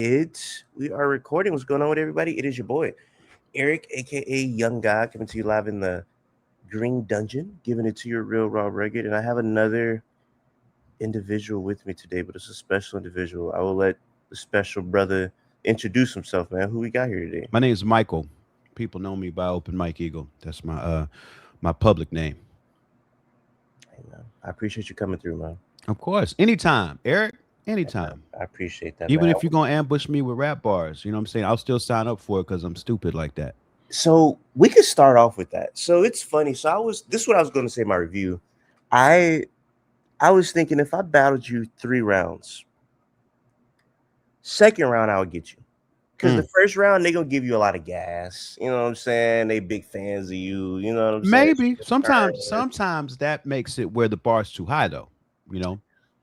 We are recording. What's going on with everybody? It is your boy, Eric, aka Young God, coming to you live in the Green Dungeon, giving it to your real raw rugged. And I have another individual with me today, but it's a special individual. I will let the special brother introduce himself, man. Who we got here today? My name is Michael. People know me by Open Mike Eagle. That's my public name. Hey, man. I appreciate you coming through, man. Of course, anytime, Eric. Hey, man. Anytime. I appreciate that, man. Even if you're gonna ambush me with rap bars, you know what I'm saying? I'll still sign up for it because I'm stupid like that. So we could start off with that. So it's funny. So this is what I was going to say in my review. I I was thinking if I battled you 3 rounds, second round I would get you. Because the Mm. first round they gonna give you a lot of gas. You know what I'm saying? They big fans of you. You know what I'm saying? Maybe sometimes that makes it where the bar's too high though. You know.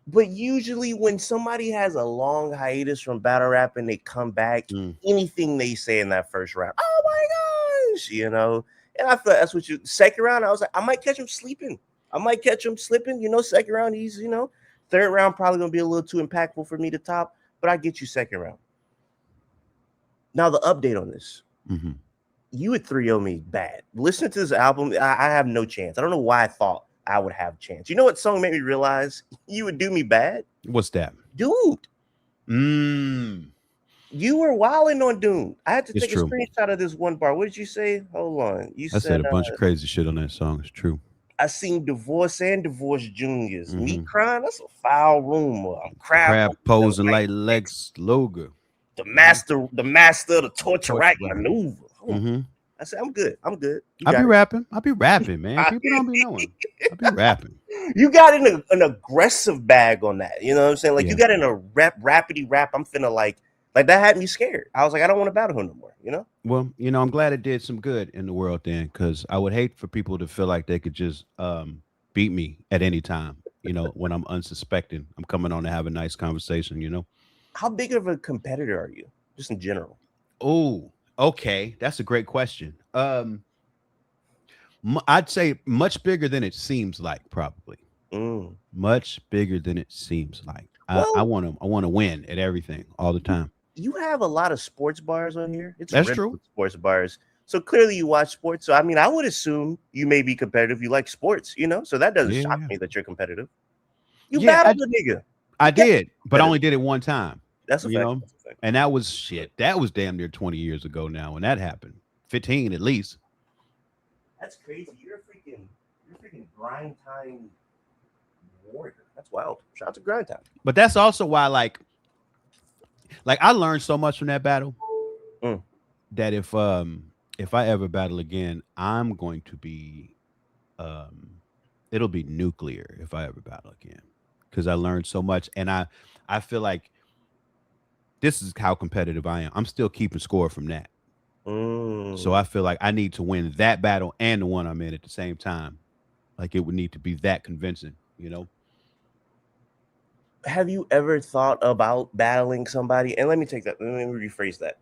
But usually when somebody has a long hiatus from battle rap and they come back, Mm. anything they say in that first round, oh my gosh, you know. And I thought that's what you second round. I was like, I might catch him sleeping. I might catch him slipping. Second round, he's. Third round probably gonna be a little too impactful for me to top, but I get you second round. Now the update on this. Hmm. You would 3-0 me bad. Listening to this album, I have no chance. I don't know why I thought I would have a chance. You know what song made me realize you would do me bad? What's that? Dude, Mm. you were wilding on Doom. I had to It's take a true. screenshot of this one bar. What did you say? Hold on. You I said said a bunch of crazy shit on that song. It's true. I seen Divorce and Divorce Juniors. Me Hmm. crying, that's a foul rumor. I'm crab Crab posing like like Lex Luger. Hmm. the master of the The torture torture rack rack. maneuver. Oh, Hmm. I said, I'm good. I'm good. You I be got it. rapping. I be rapping, man. People don't be knowing. I be rapping. You got in an aggressive bag on that. You know what I'm saying? Like you Yeah. got in a rapidy rap. I'm finna like that had me scared. I was like, I don't want to battle him no more. You know? Well, I'm glad it did some good in the world then, because I would hate for people to feel like they could just beat me at any time. When I'm unsuspecting, I'm coming on to have a nice conversation. How big of a competitor are you, just in general? Oh, okay, that's a great question. I'd say much bigger than it seems like, probably Mm. much bigger than it seems like. I Well, want to I want to win at everything all the you time. you have a lot of sports bars on here. It's That's riddled true. with sports bars. So clearly you watch sports. So I mean, I would assume you may be competitive. You like sports, you know. So that doesn't Yeah, shock yeah, me that you're competitive. You yeah. battled the nigga. I You got did, but I competitive. only did it one time. That's a You fact. know, That's a fact. and that was shit. That was damn near 20 years ago now when that happened. 15 at least. That's crazy. You're a freaking grind time warrior. That's wild. Shout out to grind time. But that's also why, like I learned so much from that battle Mm. that if I ever battle again, I'm going to be it'll be nuclear if I ever battle again, because I learned so much, and I feel like this is how competitive I am. I'm still keeping score from that. So Mm. I feel like I need to win that battle and the one I'm in at the same time. Like it would need to be that convincing. Have you ever thought about battling somebody? And let me take that. Let me rephrase that.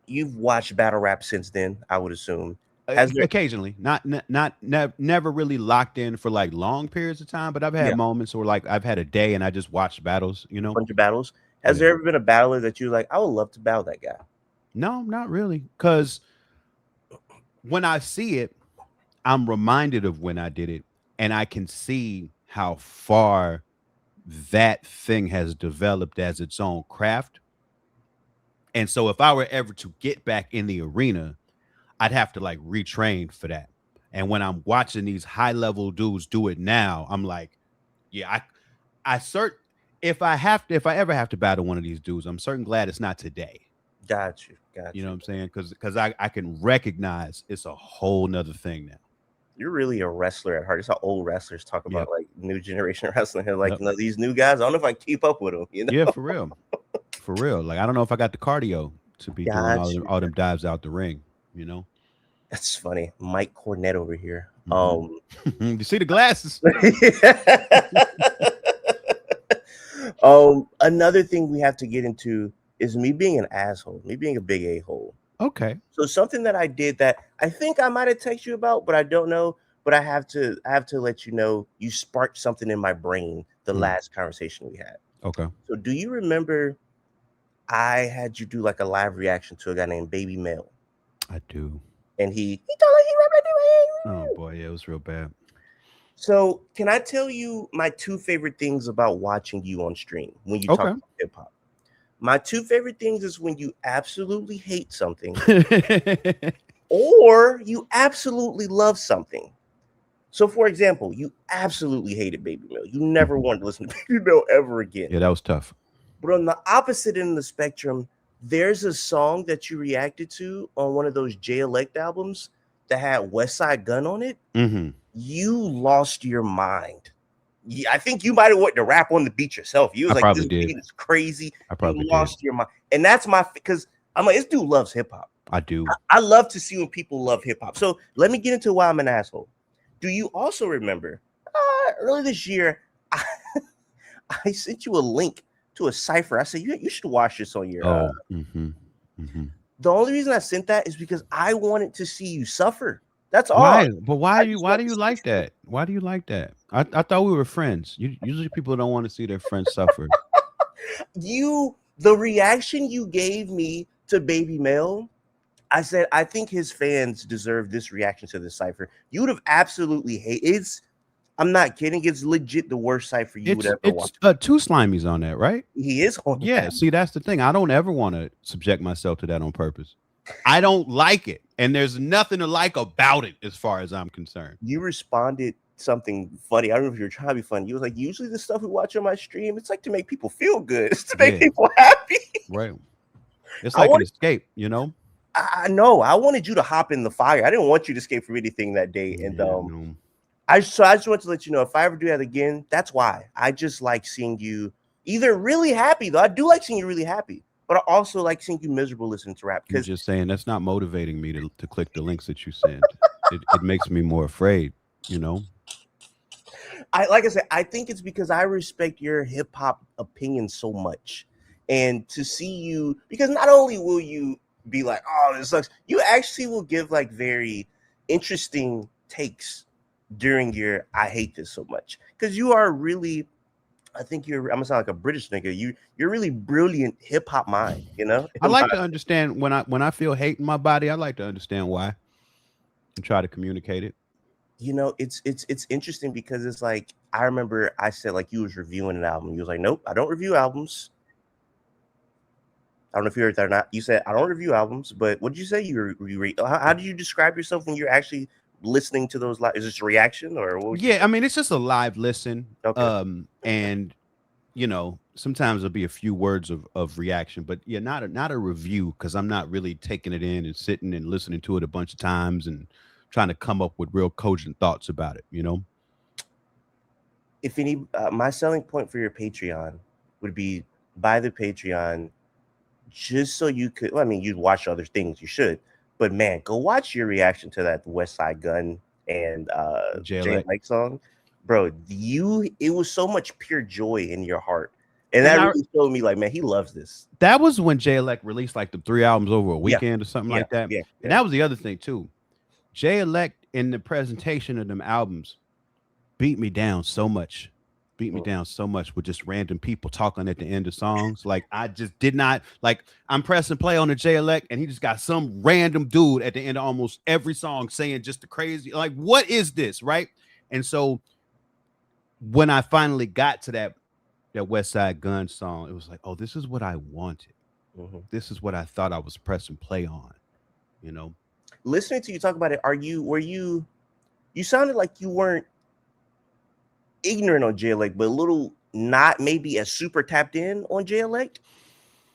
You've watched battle rap since then, I would assume. Has there? Occasionally, never really locked in for like long periods of time, but I've had Yeah, moments where like I've had a day and I just watched battles. bunch of battles. Has Yeah. there ever been a battler that you like? I would love to battle that guy. No, not really. Cause when I see it, I'm reminded of when I did it, and I can see how far that thing has developed as its own craft. And so if I were ever to get back in the arena, I'd have to like retrain for that. And when I'm watching these high level dudes do it now, I'm like, yeah, I cert if I ever have to battle one of these dudes, I'm certain glad it's not today. Got you. You Got know you. what I'm saying? Because I can recognize it's a whole nother thing now. You're really a wrestler at heart. It's how old wrestlers talk about Yep. like new generation wrestling. They're like, Yep. these new guys. I don't know if I keep up with them. Yeah, for real. For real. Like I don't know if I got the cardio to be doing Got all them, you. all them dives out the ring, you know? That's funny. Mike Cornett over here. Hmm. You see the glasses? Another thing we have to get into is me being an asshole, me being a big a hole. Okay. So something that I did that I think I might have texted you about, but I don't know. But I have to let you know you sparked something in my brain the Mm, last conversation we had. okay. So do you remember? I had you do like a live reaction to a guy named Baby Mel, I do. and he told like he Oh boy, yeah, it was real bad. So, can I tell you my two favorite things about watching you on stream when you talk Okay. about hip hop? My two favorite things is when you absolutely hate something or you absolutely love something. So, for example, you absolutely hated Baby Mill. You never wanted to listen to Baby Mill ever again. Yeah, that was tough. But on the opposite end of the spectrum, there's a song that you reacted to on one of those Jay Elect albums that had West Side Gun on it. Mm-hmm. You lost your mind. I think you might have wanted to rap on the beat yourself. You was like, probably this did. beat is crazy. I probably You lost your mind. And that's because I'm like, this dude loves hip hop. I do. I love to see when people love hip hop. So let me get into why I'm an asshole. Do you also remember earlier this year, I sent you a link to a cipher. I said, you should watch this on your. The only reason I sent that is because I wanted to see you suffer. That's all. Why? But why do you like that? Why do you like that? I thought we were friends. Usually people don't want to see their friends suffer. The reaction you gave me to Baby Mel, I said, I think his fans deserve this reaction to the cipher. You would have absolutely hated. I'm not kidding. It's legit the worst cipher you would ever watch. It's Two Slimies on that, right? He is on that. See, that's the thing. I don't ever want to subject myself to that on purpose. I don't like it. And there's nothing to like about it as far as I'm concerned. You responded something funny. I don't know if you were trying to be funny. You was like, usually the stuff we watch on my stream, it's like to make people feel good. It's to make people happy. Right. It's like an escape, you know? I know. I wanted you to hop in the fire. I didn't want you to escape from anything that day. And I just want to let you know, if I ever do that again, that's why. I just like seeing you either really happy, though. I do like seeing you really happy. But I also like seeing you miserable listening to rap. You're just saying that's not motivating me to click the links that you send. it makes me more afraid, you know? Like I said, I think it's because I respect your hip hop opinion so much. And to see you, because not only will you be like, oh, this sucks, you actually will give like very interesting takes during your I hate this so much. Because you are really, I think I'm gonna sound like a British nigga. You're really brilliant hip hop mind, you know. I like to understand when I feel hate in my body. I like to understand why and try to communicate it. You know, it's interesting because it's like I remember I said like you was reviewing an album. You was like, nope, I don't review albums. I don't know if you heard that or not. You said I don't review albums, but what did you say? How did you describe yourself when you're actually listening to those live? Is this a reaction or what? I mean, it's just a live listen. Okay. And you know, sometimes there'll be a few words of reaction, but not a review, because I'm not really taking it in and sitting and listening to it a bunch of times and trying to come up with real cogent thoughts about it, you know. If any, my selling point for your Patreon would be buy the Patreon just so you could. Well, I mean, you'd watch other things, you should, but man, go watch your reaction to that West Side Gun and Jay Elect song, bro. It was so much pure joy in your heart, and that really showed me like, man, he loves this. That was when Jay Elect released like the 3 albums over a weekend or something like that. Yeah. And that was the other thing too. Jay Elect in the presentation of them albums beat me down so much with just random people talking at the end of songs. Like I just did not like, I'm pressing play on the Jay Elect and he just got some random dude at the end of almost every song saying just the crazy, like, what is this? Right. And so when I finally got to that West Side Gun song, it was like, oh, this is what I wanted. This is what I thought I was pressing play on, you know. Listening to you talk about it, you sounded like you weren't ignorant on Jay Elect, but a little not maybe as super tapped in on Jay Elect.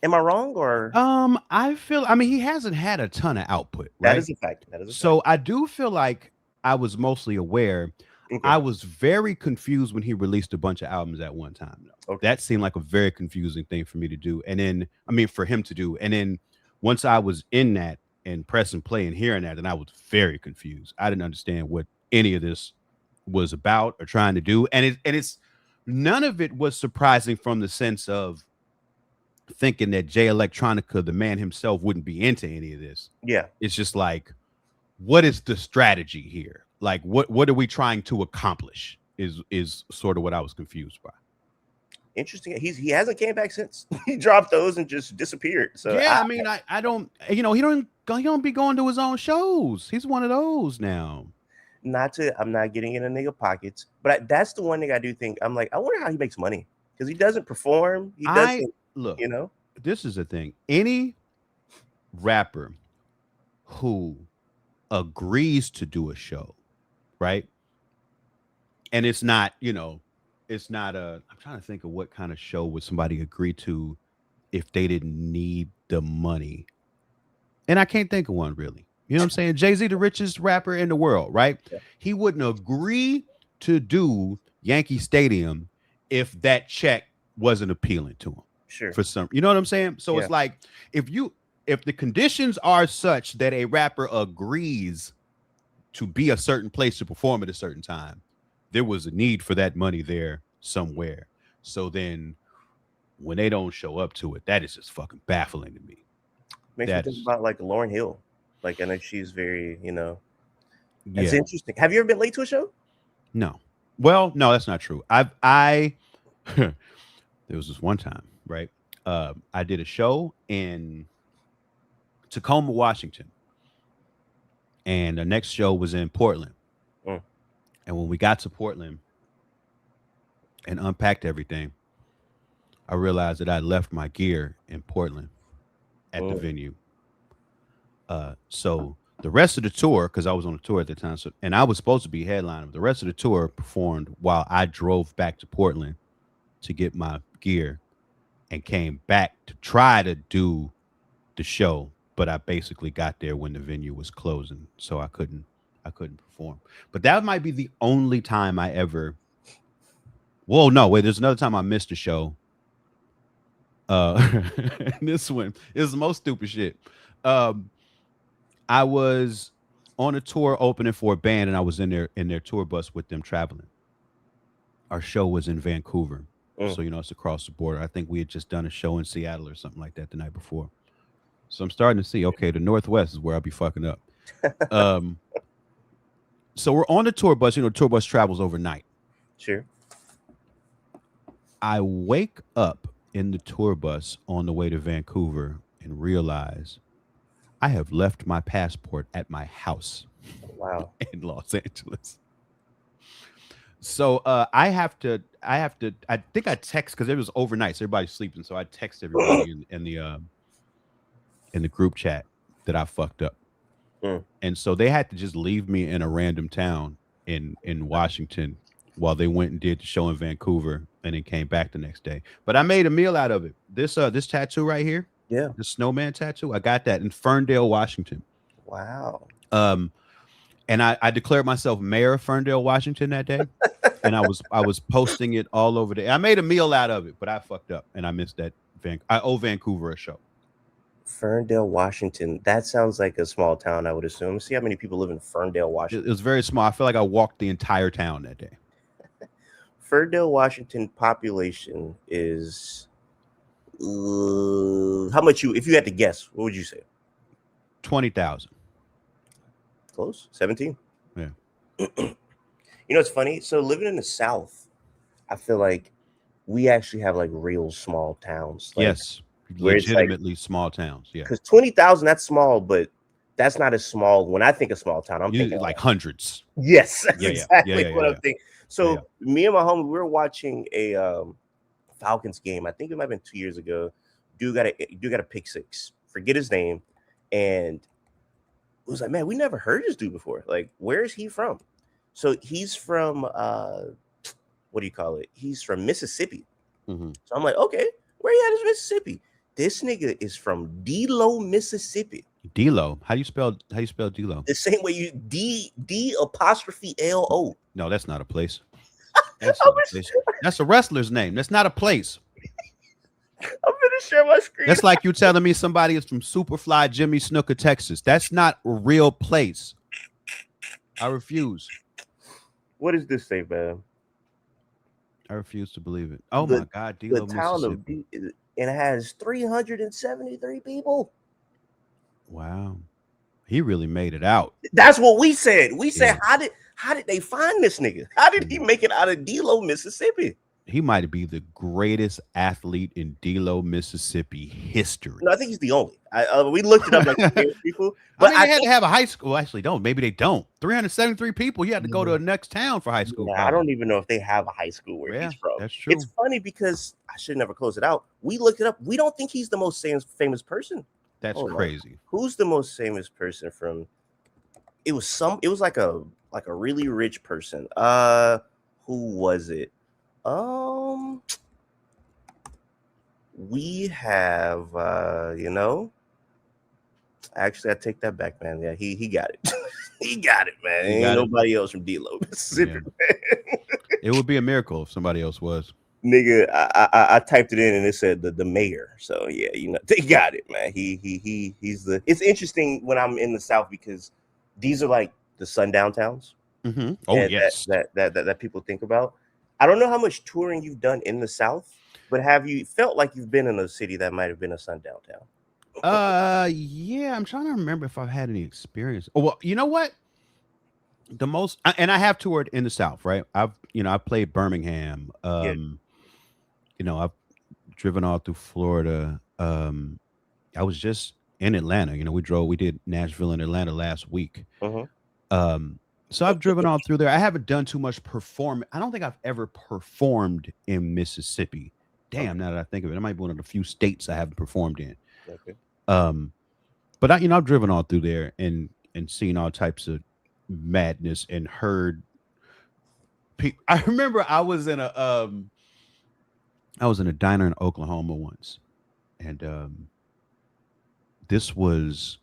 Am I wrong? Or I mean, he hasn't had a ton of output, right? That is a fact. So I do feel like I was mostly aware. I was very confused when he released a bunch of albums at one time. That seemed like a very confusing thing for me to do. And then, I mean, for him to do. And then once I was in that and pressing play and hearing that, and I was very confused. I didn't understand what any of this was about or trying to do. And it's none of it was surprising from the sense of thinking that Jay Electronica, the man himself, wouldn't be into any of this. Yeah. It's just like, what is the strategy here? Like, what are we trying to accomplish is sort of what I was confused by. interesting. He hasn't came back since. He dropped those and just disappeared. So yeah, I mean, I don't, he don't be going to his own shows. He's one of those now. I'm not getting in a nigga pockets, but that's the one thing I do think. I'm like, I wonder how he makes money because he doesn't perform. He doesn't, Look, you know. this is the thing. Any rapper who agrees to do a show, right? And it's not, it's not I'm trying to think of what kind of show would somebody agree to if they didn't need the money. And I can't think of one really. You know what I'm saying? Jay-Z, the richest rapper in the world, right? Yeah. He wouldn't agree to do Yankee Stadium if that check wasn't appealing to him. Sure. For some, you know what I'm saying? So it's like if the conditions are such that a rapper agrees to be a certain place to perform at a certain time, there was a need for that money there somewhere. So then when they don't show up to it, that is just fucking baffling to me. Makes me think about like Lauryn Hill. Like, I know she's very, it's interesting. Have you ever been late to a show? No. Well, no, that's not true. There was this one time, right? I did a show in Tacoma, Washington, and the next show was in Portland. And when we got to Portland and unpacked everything, I realized that I left my gear in Portland at the venue. So the rest of the tour, because I was on a tour at the time, and I was supposed to be headlining, the rest of the tour performed while I drove back to Portland to get my gear and came back to try to do the show. But I basically got there when the venue was closing, so I couldn't perform. But that might be the only time I ever. Whoa, no, wait. There's another time I missed a show. This one is the most stupid shit. I was on a tour opening for a band, and I was in their tour bus with them traveling. Our show was in Vancouver, so it's across the border. I think we had just done a show in Seattle or something like that the night before. So I'm starting to see, okay, the Northwest is where I'll be fucking up. So we're on the tour bus. The tour bus travels overnight. Sure. I wake up in the tour bus on the way to Vancouver and realize I have left my passport at my house. Wow. In Los Angeles. So I think I text, because it was overnight, so everybody's sleeping. So I text everybody in the group chat that I fucked up. And so they had to just leave me in a random town in Washington while they went and did the show in Vancouver and then came back the next day. But I made a meal out of it. This tattoo right here, the snowman tattoo, I got that in Ferndale, Washington. Wow. And I declared myself mayor of Ferndale, Washington that day. And I was posting it all over I made a meal out of it, but I fucked up and I missed that. I owe Vancouver a show. Ferndale, Washington. That sounds like a small town, I would assume. See how many people live in Ferndale, Washington. It was very small. I feel like I walked the entire town that day. Ferndale, Washington population is how much if you had to guess, what would you say? 20,000. Close. 17. Yeah. It's funny. So living in the South, I feel like we actually have like real small towns. Like, yes. Legitimately small towns. Yeah. Because 20,000, that's small, but that's not as small. When I think of small town, I'm thinking like hundreds. Yes, that's exactly what I'm thinking. So me and my homie, we were watching a Falcons game. I think it might have been 2 years ago. Dude got a pick six. Forget his name. And it was like, man, we never heard this dude before. Like, where is he from? So he's from what do you call it? He's from Mississippi. Mm-hmm. So I'm like, okay, where he at is Mississippi? This nigga is from D-Lo, Mississippi. D-Lo. How do you spell D-Lo? The same way you D''Lo. No, that's not a place. That's not a place. That's a wrestler's name. That's not a place. I'm gonna share my screen. That's like you telling me somebody is from Superfly Jimmy Snooker, Texas. That's not a real place. I refuse. What does this say, man? I refuse to believe it. Oh my God, D-Lo, the town Mississippi. And it has 373 people. Wow, he really made it out. That's what we said. We said, how did they find this nigga? How did he make it out of D-Lo, Mississippi? he might be the greatest athlete in Delo, Mississippi history. No, I think he's the only. We looked it up like famous people, I but mean, I they had to think have a high school. Well, actually, don't. Maybe they don't. 373 people. He had to go to the next town for high school. I Probably. don't even know if they have a high school where Yeah, he's from. that's true. It's funny because I should never close it out. We looked it up. We don't think he's the most famous person. That's crazy. Who's the most famous person from? It was like a really rich person. Who was it? We have actually, I take that back, man. Yeah, he got it. He got it, man. Ain't nobody else from D-Lo, Mississippi. Yeah. It would be a miracle if somebody else was. Nigga, I typed it in and it said the mayor. So yeah, they got it, man. He's the. It's interesting when I'm in the South because these are like the sundown towns. Mm-hmm. Oh yes, that people think about. I don't know how much touring you've done in the South, but have you felt like you've been in a city that might have been a sundown town? Yeah, I'm trying to remember if I've had any experience. Oh, well, you know what? The most, and I have toured in the South, right? I've played Birmingham. I've driven all through Florida. I was just in Atlanta. We did Nashville and Atlanta last week. So I've driven all through there. I haven't done too much I don't think I've ever performed in Mississippi. Damn, now that I think of it, it might be one of the few states I haven't performed in. Okay. But I've driven all through there and seen all types of madness and heard. I remember I was in a diner in Oklahoma once, and this was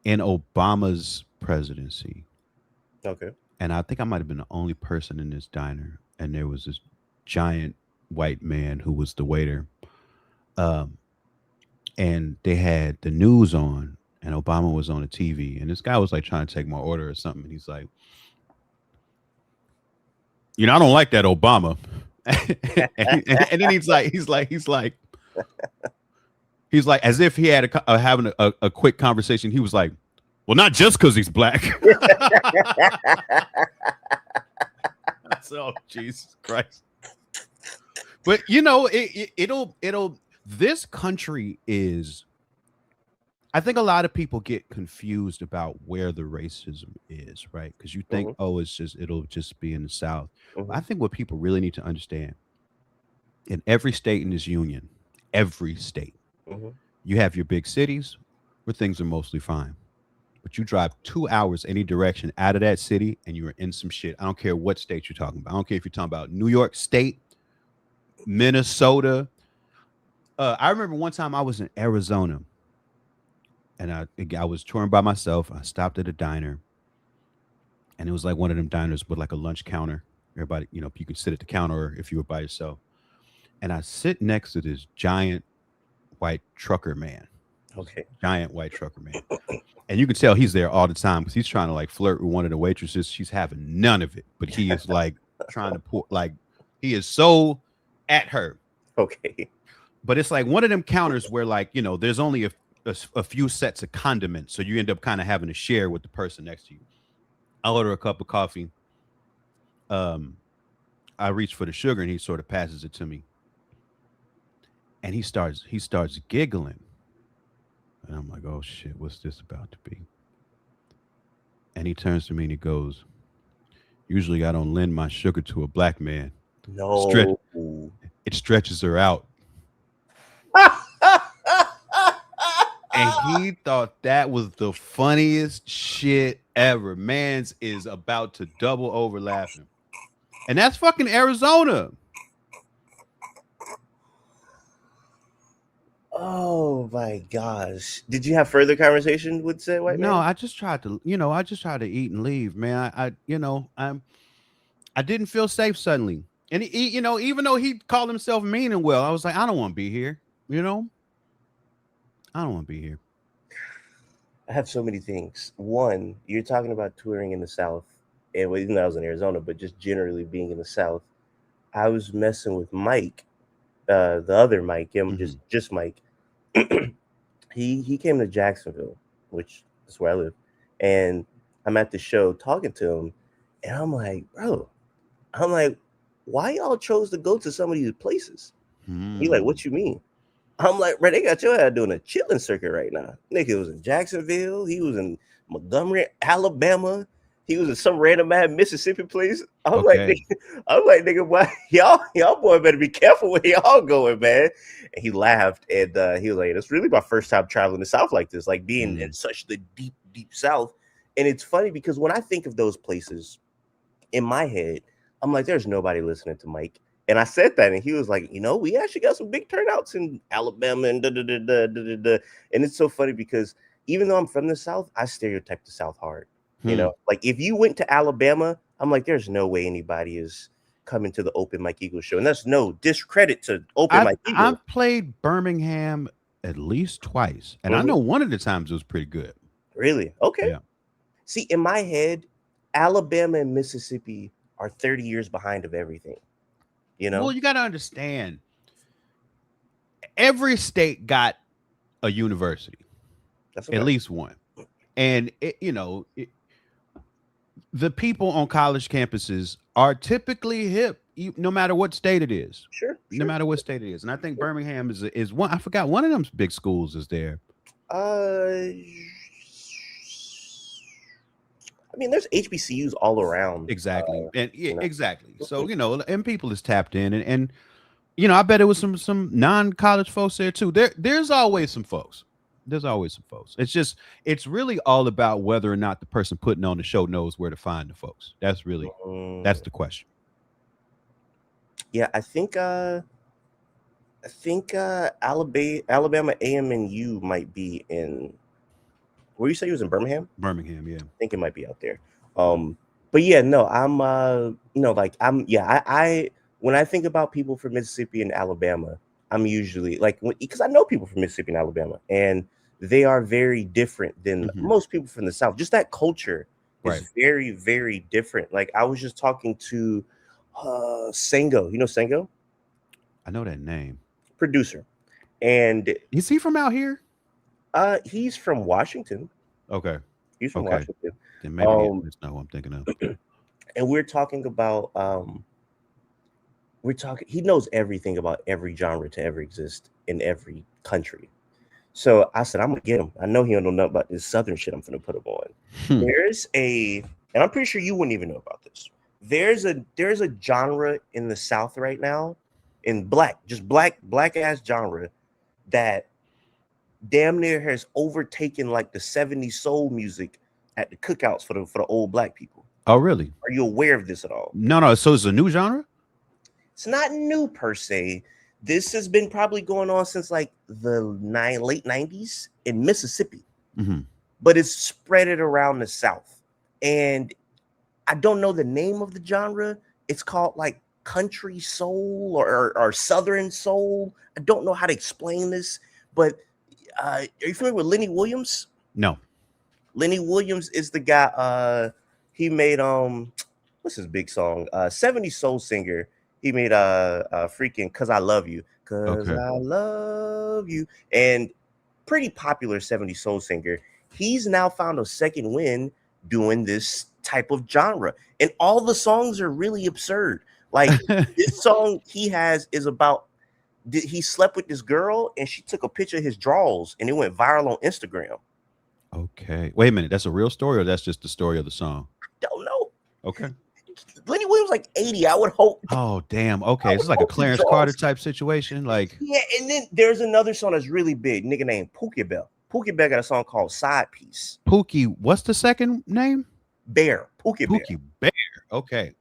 in Obama's presidency. Okay. And I think I might have been the only person in this diner, and there was this giant white man who was the waiter. And they had the news on, and Obama was on the TV, and this guy was like trying to take my order or something. And he's like, I don't like that Obama. and then he's like, as if he had having a quick conversation. He was like, well, not just because he's black. So, Jesus Christ. But it'll. This country is. I think a lot of people get confused about where the racism is, right? Because you think, it'll just be in the South. I think what people really need to understand, in every state in this union, every state, you have your big cities where things are mostly fine. But you drive 2 hours any direction out of that city and you're in some shit. I don't care what state you're talking about. I don't care if you're talking about New York State, Minnesota. I remember one time I was in Arizona and I was touring by myself. I stopped at a diner and it was like one of them diners with like a lunch counter. Everybody, you could sit at the counter if you were by yourself. And I sit next to this giant white trucker man. Okay. Giant white trucker man. And you can tell he's there all the time because he's trying to like flirt with one of the waitresses. She's having none of it, but he is like trying to pour, like he is so at her. Okay. But it's like one of them counters where like, there's only a few sets of condiments. So you end up kind of having to share with the person next to you. I order a cup of coffee. I reach for the sugar and he sort of passes it to me. And he starts giggling. And I'm like, oh shit, what's this about to be? And he turns to me and he goes, usually I don't lend my sugar to a black man. No. It stretches her out. And he thought that was the funniest shit ever. Mans is about to double over laughing. And that's fucking Arizona. Oh my gosh! Did you have further conversation with said white man? No, I just tried to, eat and leave, man. I didn't feel safe suddenly, and he, even though he called himself mean and well, I was like, I don't want to be here. I don't want to be here. I have so many things. One, you're talking about touring in the South, and even though I was in Arizona, but just generally being in the South, I was messing with Mike, the other Mike, just Mike. He came to Jacksonville, which is where I live, and I'm at the show talking to him, and I'm like, bro, why y'all chose to go to some of these places? He like, Hmm. what you mean? I'm like, bro, they got your ass doing a chilling circuit right now. Nigga was in Jacksonville. He was in Montgomery, Alabama. He was in some random ass Mississippi place. Okay. I'm like, nigga, why y'all boy better be careful where y'all going, man. And he laughed and he was like, it's really my first time traveling the South like this, like being in Mm. such the deep, deep South. And it's funny because when I think of those places in my head, I'm like, there's nobody listening to Mike. And I said that, and he was like, we actually got some big turnouts in Alabama and da da da da da da. Da. And it's so funny because even though I'm from the South, I stereotype the South hard. Hmm. Like if you went to Alabama, I'm like, there's no way anybody is coming to the Open Mike Eagle show, and that's no discredit to Open Mike Eagle. I've played Birmingham at least twice, and I Mhm. know one of the times it was pretty good. Really? Okay. Yeah. See, in my head, Alabama and Mississippi are 30 years behind of everything. Well, you got to understand, every state got a university, That's at okay. least one, and the people on college campuses are typically hip, no matter what state it is. Sure, No sure. matter what state it is, and I think Birmingham is one. I forgot one of them big schools is there. I mean, there's HBCUs all around. Exactly, and yeah, You know. exactly. So and people is tapped in, and I bet it was some non-college folks there too. There's always some folks. There's always some folks. It's really all about whether or not the person putting on the show knows where to find the folks. That's Mm, the question. yeah, I think Alabama AMNU might be in. Where you say he was in Birmingham? Birmingham, yeah. I think it might be out there. But yeah, no, I'm like I'm yeah, I when I think about people from Mississippi and Alabama, I'm usually like because I know people from Mississippi and Alabama, and they are very different than Hmm. most people from the South. Just that culture Right. is very, very different. Like I was just talking to Sango, Sango, I know that name. producer, and Is he from out here? he's from Washington. Okay. He's from Okay. Washington. Then maybe that's not what I'm thinking of. And we're talking about he knows everything about every genre to ever exist in every country. So I said, I'm gonna get him. I know he don't know nothing about this southern shit I'm gonna put him on. Hmm. And I'm pretty sure you wouldn't even know about this. There's a genre in the South right now, in just black ass genre that damn near has overtaken like the 70s soul music at the cookouts for the old black people. Oh, really? Are you aware of this at all? No. So it's a new genre. It's not new per se. This has been probably going on since like the late 90s in Mississippi, Hmm. but it's spread it around the South. And I don't know the name of the genre. It's called like country soul or southern soul. I don't know how to explain this, but are you familiar with Lenny Williams? No. Lenny Williams is the guy. He made what's his big song? 70s soul singer. He made freaking "Cause I Love You," "Cause Okay. I Love You," and pretty popular 70s soul singer. He's now found a second win doing this type of genre, and all the songs are really absurd. Like this song he has is about he slept with this girl and she took a picture of his drawers and it went viral on Instagram. Okay. Wait a minute. That's a real story, or that's just the story of the song? Don't know. Okay. Lenny Williams like 80. I would hope. Oh, damn. I Okay. This would is like a hope his Clarence Carter drawers. type situation. Like, Yeah, and then there's another song that's really big. Nigga named Pookie Bell. Pookie Bell got a song called Side Piece. Pookie, what's the second name? Bear. Pookie Bear. Pookie Bear. Okay.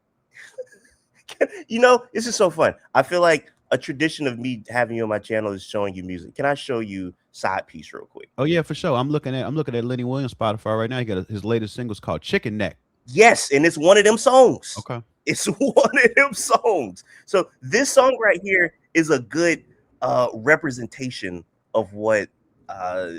This is so fun. I feel like a tradition of me having you on my channel is showing you music. Can I show you Side Piece real quick? Oh yeah, for sure. I'm looking at Lenny Williams Spotify right now. He got his latest singles called Chicken Neck. Yes, and it's one of them songs. Okay. It's one of them songs. So this song right here is a good representation of what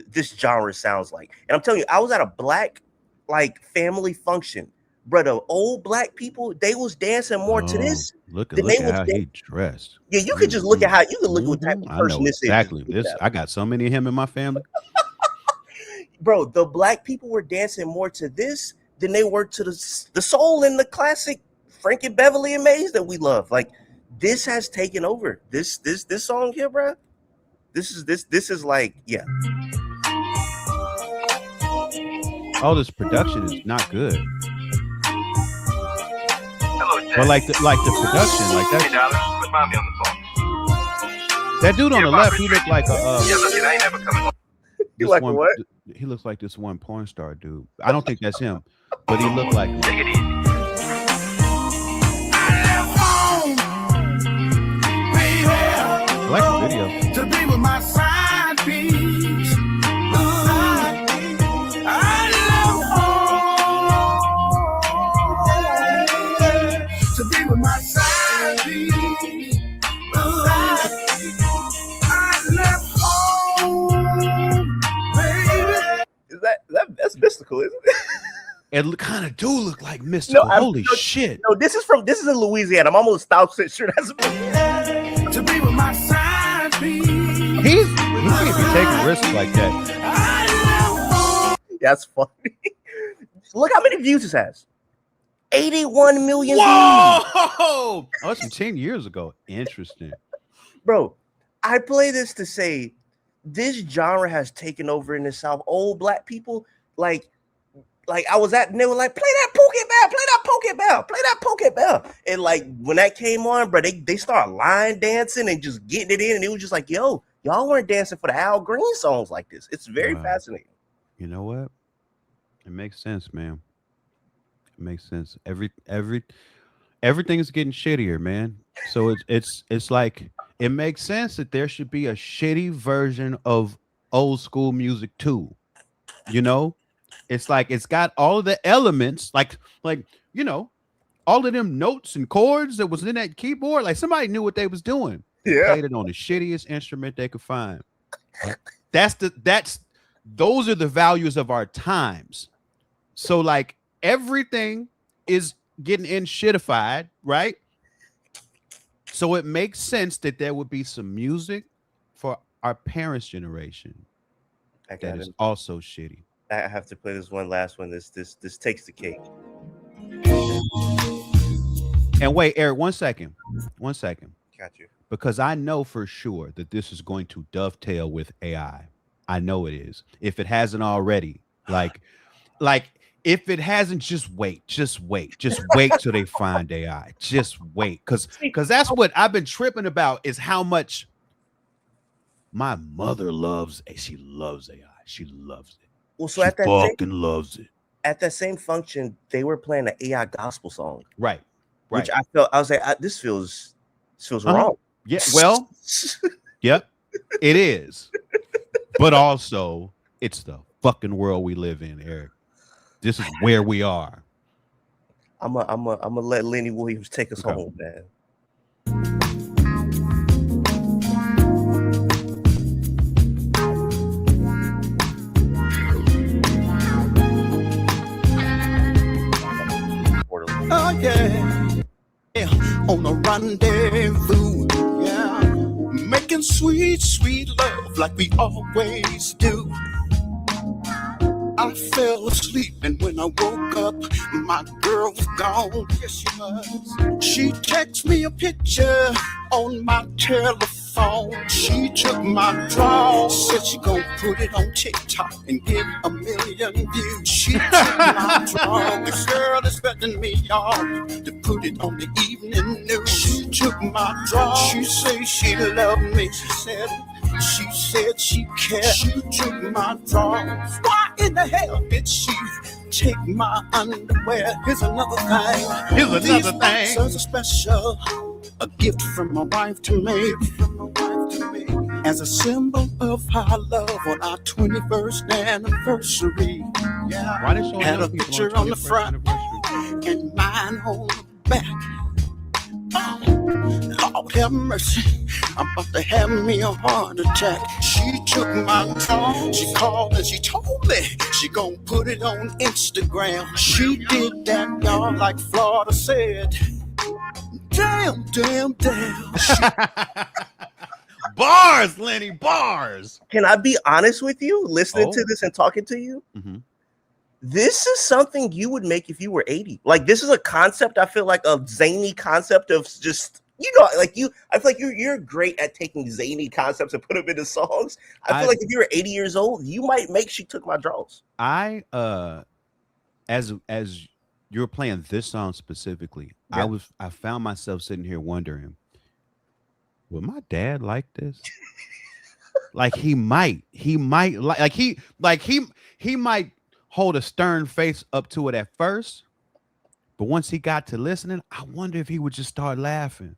this genre sounds like. And I'm telling you, I was at a black like family function, brother. Old black people, they was dancing more to this Look than they at was. how he dressed. Yeah, you could just look at how you could look at what type of I person know this is. exactly. I got so many of him in my family. Bro, the black people were dancing more to this than they were to the soul and the classic Frankie Beverly and Maze that we love. Like this has taken over. This song here, bro. This is like, yeah. All this production is not good. Hello, Jack. But like the production, like Hey, that. darling, put mommy on the phone. That dude on the Yeah, left, Bobby, he looked like a. Yeah, look, I ain't never coming home. This like one, what? He looks like this one porn star dude. I don't think that's him, but he looked like him. Take it easy. I like the video. To be with my side piece. I love home. To be with my side piece. I left home, baby. That's mystical, isn't it? It kind of do look like mystical. Holy shit! No, this is in Louisiana. I'm almost 1,000% sure that's To be with my side piece. He can't be taking risks like that. I love home. That's funny. Look how many views this has. 81 million views. Whoa! Oh, that's from 10 years ago. Interesting. Bro, I play this to say this genre has taken over in the South. Old black people, like I was at, and they were like, play that Pokebell, play that Pokebell, play that Pokebell. And like when that came on, bro, they start line dancing and just getting it in. And it was just like, yo, y'all weren't dancing for the Al Green songs like this. It's very fascinating. You know what? It makes sense, man. It makes sense. Everything is getting shittier, man. So it's like it makes sense that there should be a shitty version of old school music too. You know? It's like it's got all of the elements, like you know, all of them notes and chords that was in that keyboard. Like somebody knew what they was doing. Yeah. Played it on the shittiest instrument they could find. Those are the values of our times. So like everything is getting in shitified, right? So it makes sense that there would be some music for our parents' generation that is also shitty. I have to play this one last one. This takes the cake. And wait, Eric, 1 second. Got you. Because I know for sure that this is going to dovetail with AI. I know it is. If it hasn't already, like if it hasn't, just wait till they find AI. Just wait, because that's what I've been tripping about is how much my mother loves. She loves AI. She loves it. Well, so Loves it. At that same function, they were playing an AI gospel song, Right. which I was like, this feels wrong. Yeah. Well, yep, it is. But also, it's the fucking world we live in, Eric. This is where we are. I'm gonna let Lenny Williams take us home, man. Oh yeah, on a rendezvous, yeah, making sweet, sweet love like we always do. I fell asleep and when I woke up, my girl was gone. Yes, she was. She texted me a picture on my telephone. She took my draw, said she gon' put it on TikTok and get 1 million views. She took my draw. This girl is betting me y'all to put it on the evening news. She took my draw. She said she loved me. She said she cared. She took my drawers. Why in the hell did she take my underwear? Here's another thing. These boxers are special. A gift from my wife to me. As a symbol of our love on our 21st anniversary. Yeah. Why they showing Had a young people picture on the 21st front anniversary? and mine on the back. Lord have mercy, I'm about to have me a heart attack. She took my call, she called and she told me she gon' put it on Instagram. She did that, y'all, like Florida said. Damn. Bars, Lenny, bars. Can I be honest with you? Listening to this and talking to you, this is something you would make if you were 80. Like, this is a concept, I feel like a zany concept of just, like I feel like you're great at taking zany concepts and put them into songs. I feel like if you were 80 years old, you might make She Took My Draws. As you were playing this song specifically, Yeah. I found myself sitting here wondering, would my dad like this? Like he might he might hold a stern face up to it at first, but once he got to listening, I wonder if he would just start laughing.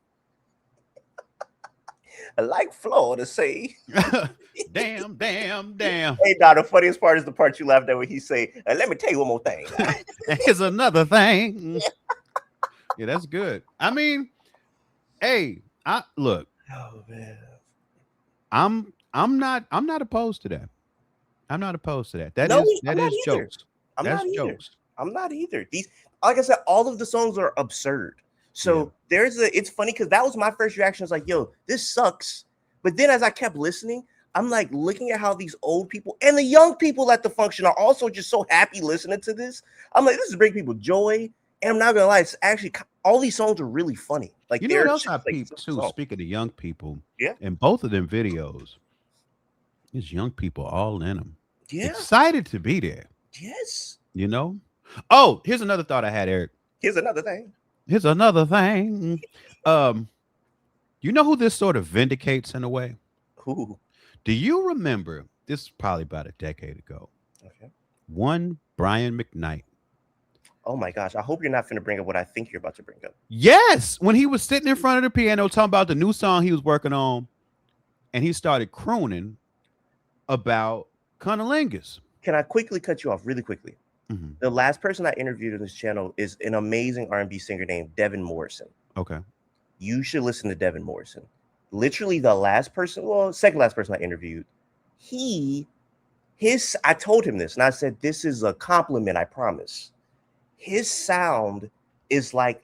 I like Florida say. Damn. Hey, now the funniest part is the part you laughed at when he say, let me tell you one more thing. Here's another thing. Yeah, that's good. I mean, hey, look. Oh man. I'm not opposed to that. I'm not opposed to that. That No, is I'm not either. jokes. I'm That's not either. jokes. I'm not either. These, like I said, all of the songs are absurd. So it's funny because that was my first reaction. I was like, yo, this sucks. But then as I kept listening, I'm like looking at how these old people and the young people at the function are also just so happy listening to this. I'm like, this is bringing people joy. And I'm not gonna lie, it's actually all these songs are really funny. Like, you know what else I like, peeped too? Speaking of young people, Yeah. in both of them videos, there's young people all in them. Yeah. Excited to be there. Yes. You know? Oh, here's another thought I had, Eric. Here's another thing. You know who this sort of vindicates in a way? Who? Do you remember? This is probably about a decade ago. Okay. One Brian McKnight. Oh my gosh. I hope you're not finna bring up what I think you're about to bring up. Yes. When he was sitting in front of the piano talking about the new song he was working on, and he started crooning about cunnilingus. Can I quickly cut you off really quickly? Mm-hmm. The last person I interviewed on this channel is an amazing R&B singer named Devin Morrison. Okay. You should listen to Devin Morrison. Literally the last person, well, second last person I interviewed, I told him this and I said, this is a compliment, I promise. His sound is like,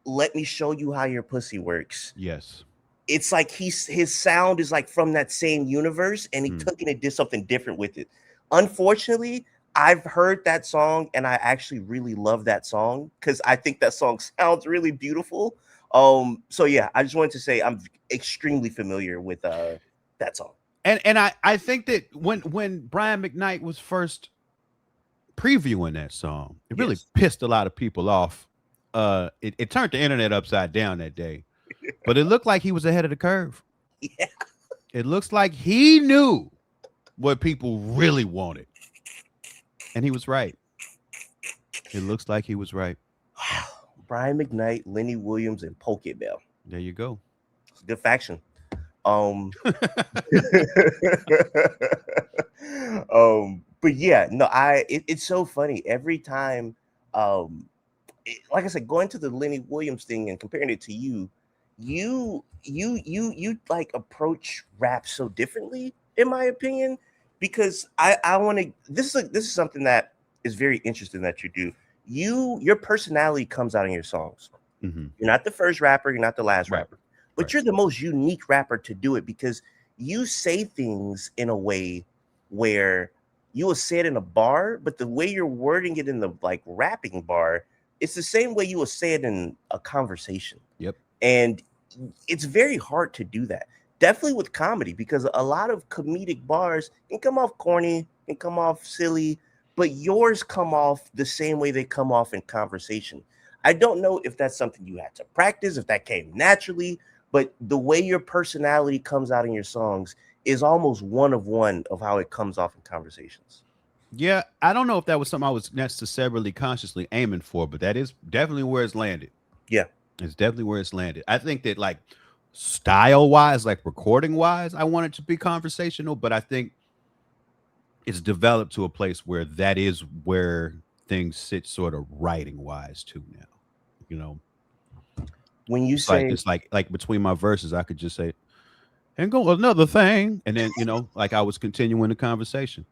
let me show you how your pussy works. Yes. It's like his sound is like from that same universe, and he took it and did something different with it. Unfortunately, I've heard that song and I actually really love that song because I think that song sounds really beautiful. So yeah, I just wanted to say I'm extremely familiar with that song. And I think that when Brian McKnight was first previewing that song, it really pissed a lot of people off. It turned the internet upside down that day. But it looked like he was ahead of the curve. Yeah. It looks like he knew what people really wanted. And he was right. It looks like he was right. Brian McKnight, Lenny Williams, and Polka Bell. There you go. It's a good faction. But yeah, no, it's so funny. Every time, like I said, going to the Lenny Williams thing and comparing it to you like approach rap so differently, in my opinion, because I want to. This is something that is very interesting that you do. Your personality comes out in your songs. Mm-hmm. You're not the first rapper, you're not the last rapper, but you're the most unique rapper to do it because you say things in a way where you will say it in a bar, but the way you're wording it in the like rapping bar, it's the same way you will say it in a conversation. Yep. And it's very hard to do that. Definitely with comedy, because a lot of comedic bars can come off corny, can come off silly, but yours come off the same way they come off in conversation. I don't know if that's something you had to practice, if that came naturally, but the way your personality comes out in your songs is almost one of how it comes off in conversations. Yeah, I don't know if that was something I was necessarily consciously aiming for, but that is definitely where it's landed. Yeah. It's definitely where it's landed. I think that like style wise, like recording wise, I want it to be conversational, but I think it's developed to a place where that is where things sit sort of writing wise too now. You know, when you say it's like between my verses, I could just say, and go another thing. And then, like I was continuing the conversation.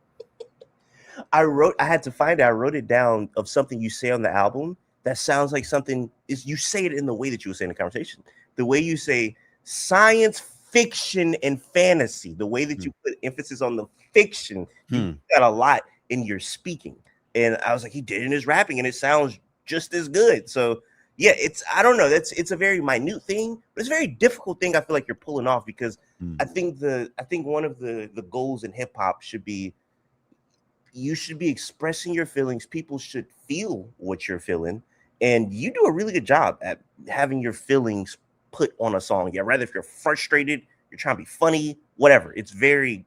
I had to find it. I wrote it down of something you say on the album that sounds like something is you say it in the way that you would say in the conversation. The way you say science fiction and fantasy, the way that you put emphasis on the fiction, you do that a lot in your speaking. And I was like, he did in his rapping, and it sounds just as good. So yeah, I don't know. It's a very minute thing, but it's a very difficult thing. I feel like you're pulling off because I think one of the goals in hip hop should be, you should be expressing your feelings. People should feel what you're feeling, and you do a really good job at having your feelings put on a song. Yeah, rather if you're frustrated, you're trying to be funny, whatever. It's very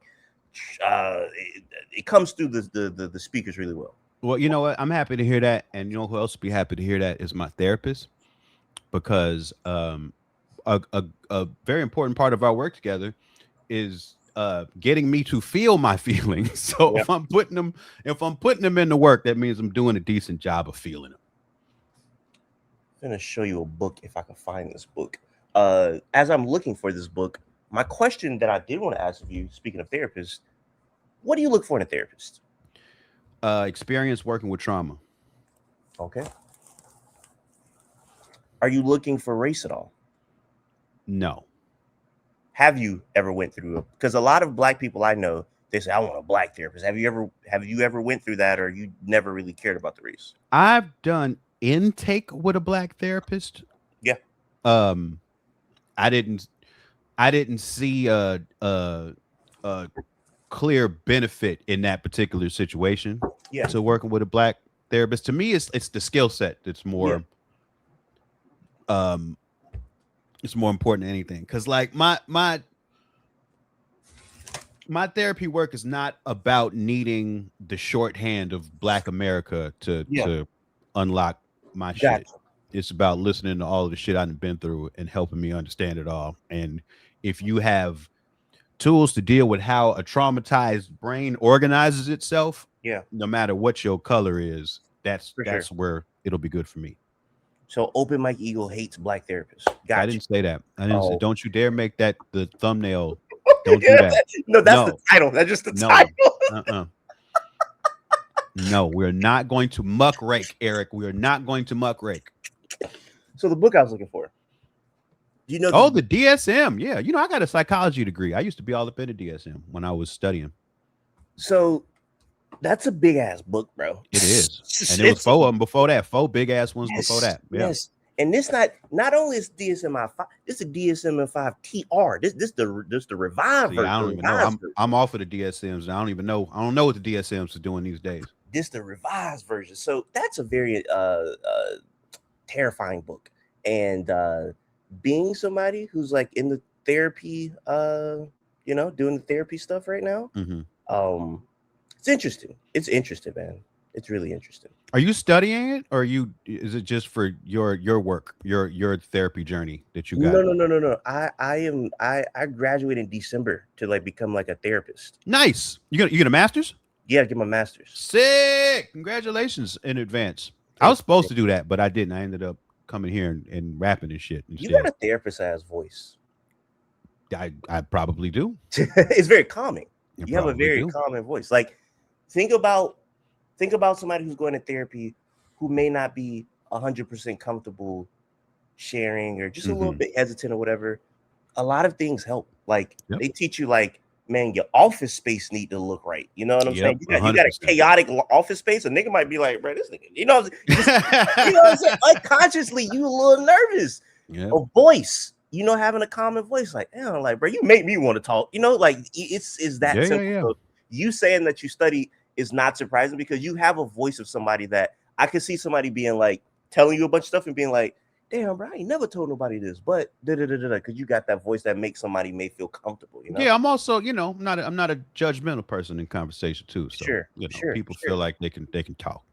it comes through the speakers really well. Well, you know what? I'm happy to hear that, and you know who else would be happy to hear that is my therapist, because a very important part of our work together is getting me to feel my feelings. So if I'm putting them into work, that means I'm doing a decent job of feeling them. I'm gonna show you a book if I can find this book. As I'm looking for this book, my question that I did want to ask of you, speaking of therapists, what do you look for in a therapist? Experience working with trauma. Okay. Are you looking for race at all? No. Have you ever went through it? Because a lot of Black people I know, they say, I want a Black therapist. Have you ever went through that, or you never really cared about the race? I've done intake with a Black therapist. Yeah. I didn't see a clear benefit in that particular situation. Yeah. So working with a Black therapist, to me, it's the skill set that's more it's more important than anything. Because like my therapy work is not about needing the shorthand of Black America to unlock my shit. It's about listening to all of the shit I've been through and helping me understand it all. And if you have tools to deal with how a traumatized brain organizes itself, no matter what your color is, that's where it'll be good for me. So Open Mike Eagle hates Black therapists. I didn't say that. I didn't say, don't you dare make that the thumbnail. Don't do that. No, that's the title. That's just the title. No, we're not going to muck rake, Eric. We are not going to muck rake. So the book I was looking for. You know, the DSM. Yeah, you know, I got a psychology degree. I used to be all up in the DSM when I was studying. So that's a big ass book, bro. It is, and it was 4 of them before that. 4 big ass ones before that. Yeah. Yes, and this not only is DSM-5, this is DSM-5 TR. This the revive version. I don't even know. I'm off of the DSMs. I don't even know. I don't know what the DSMs are doing these days. This the revised version. So that's a very terrifying book, and being somebody who's like in the therapy, doing the therapy stuff right now, it's interesting. It's interesting, man. It's really interesting. Are you studying it, or is it just for your work, your therapy journey that you got? No. I graduated in December to like become like a therapist. Nice. You get a master's? Yeah, I get my master's. Sick. Congratulations in advance. I was supposed to do that, but I didn't. I ended up coming here and rapping and shit instead. You got a therapist ass voice. I probably do. It's very calming. You have a very calming voice. Like think about somebody who's going to therapy who may not be 100% comfortable sharing or just a little bit hesitant or whatever. A lot of things help. Like they teach you like, man, your office space need to look right. You know what I'm saying? You got a chaotic office space. A nigga might be like, bro, this nigga, you know what I'm saying? Unconsciously, you a little nervous. Yeah. A voice, having a common voice, like, damn, like, bro, you make me want to talk. Like it's that simple. Yeah. So you saying that you study is not surprising because you have a voice of somebody that I could see somebody being like telling you a bunch of stuff and being like, damn, bro, I ain't never told nobody this, but because you got that voice that makes somebody may feel comfortable. Yeah, I'm also, I'm not a judgmental person in conversation too. So sure, people feel like they can talk.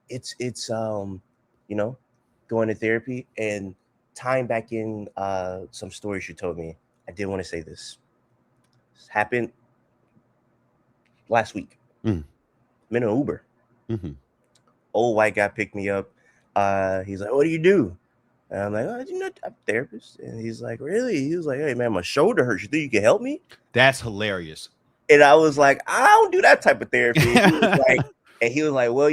It's going to therapy and tying back in some stories you told me. I did want to say this. This happened last week. I'm in an Uber. Old white guy picked me up. He's like, what do you do? And I'm like, oh, I'm a therapist. And he's like, really? He was like, hey man, my shoulder hurts. You think you can help me? That's hilarious. And I was like, I don't do that type of therapy. He was like, well,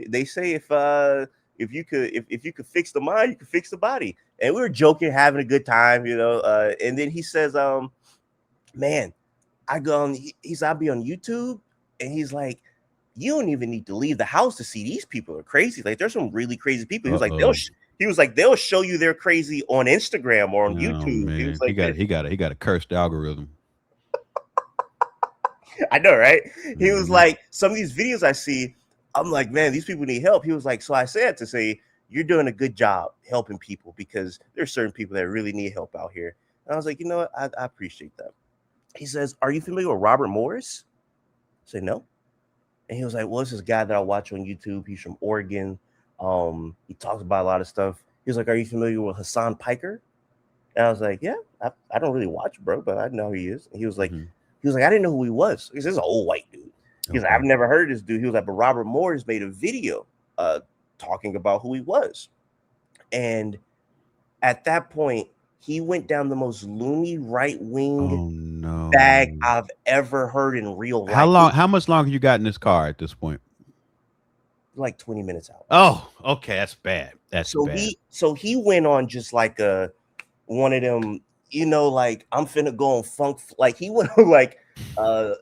they say if you could fix the mind, you could fix the body. And we were joking, having a good time, and then he says, man, I'll be on YouTube. And he's like, you don't even need to leave the house to see these people are crazy. Like there's some really crazy people. He was like, Uh-oh. he was like, they'll show you they're crazy on Instagram or on Oh, YouTube. man. He was like, he got a cursed algorithm. I know, right? He was Mhm. like, some of these videos I see, I'm like, man, these people need help. He was like, so I said to say, you're doing a good job helping people because there's certain people that really need help out here. And I was like, you know what? I appreciate that. He says, are you familiar with Robert Morris? I said, no. And he was like, well, it's this guy that I watch on YouTube. He's from Oregon. He talks about a lot of stuff. He was like, are you familiar with Hassan Piker? And I was like, yeah, I don't really watch, bro, but I know who he is. And he was like, Mhm. I didn't know who he was. He says, this is an old white dude. He was like, Okay. I've never heard of this dude. He was like, but Robert Morris made a video talking about who he was. And at that point, he went down the most loony right-wing Oh no. bag I've ever heard in real life. How much longer you got in this car at this point? Like 20 minutes out. Oh, okay, that's bad. That's So bad. he went on just like one of them, you know, like I'm finna go on funk, like he went on like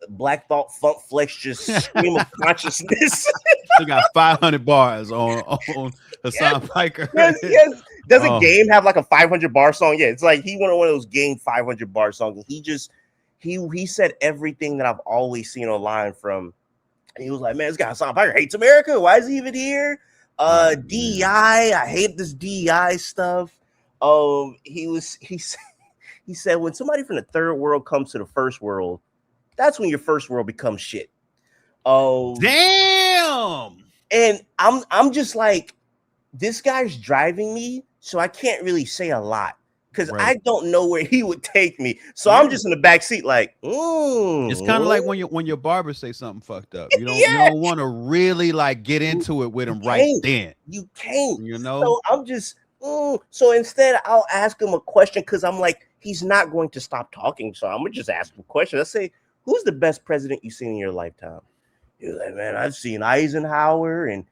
Black Thought Funk Flex, just stream of consciousness. He got 500 bars on Hassan Piker. yes. Does Oh. a game have like a 500 bar song? Yeah, it's like he went on one of those game 500 bar songs. And he said everything that I've always seen online from. And he was like, man, this guy Hassan Piker hates America. Why is he even here? DEI, I hate this DEI stuff. He said when somebody from the third world comes to the first world, that's when your first world becomes shit. Oh, Damn. and I'm just like, this guy's driving me, so I can't really say a lot because Right. I don't know where he would take me. So I'm just in the back seat, like, It's kind of like when your barber say something fucked up. You don't want to really like get into it with him right can't. then. You can't. You know. So I'm just so instead I'll ask him a question because I'm like, he's not going to stop talking. So I'm gonna just ask him a question. Let's say, who's the best president you've seen in your lifetime? He was like, man, I've seen Eisenhower, and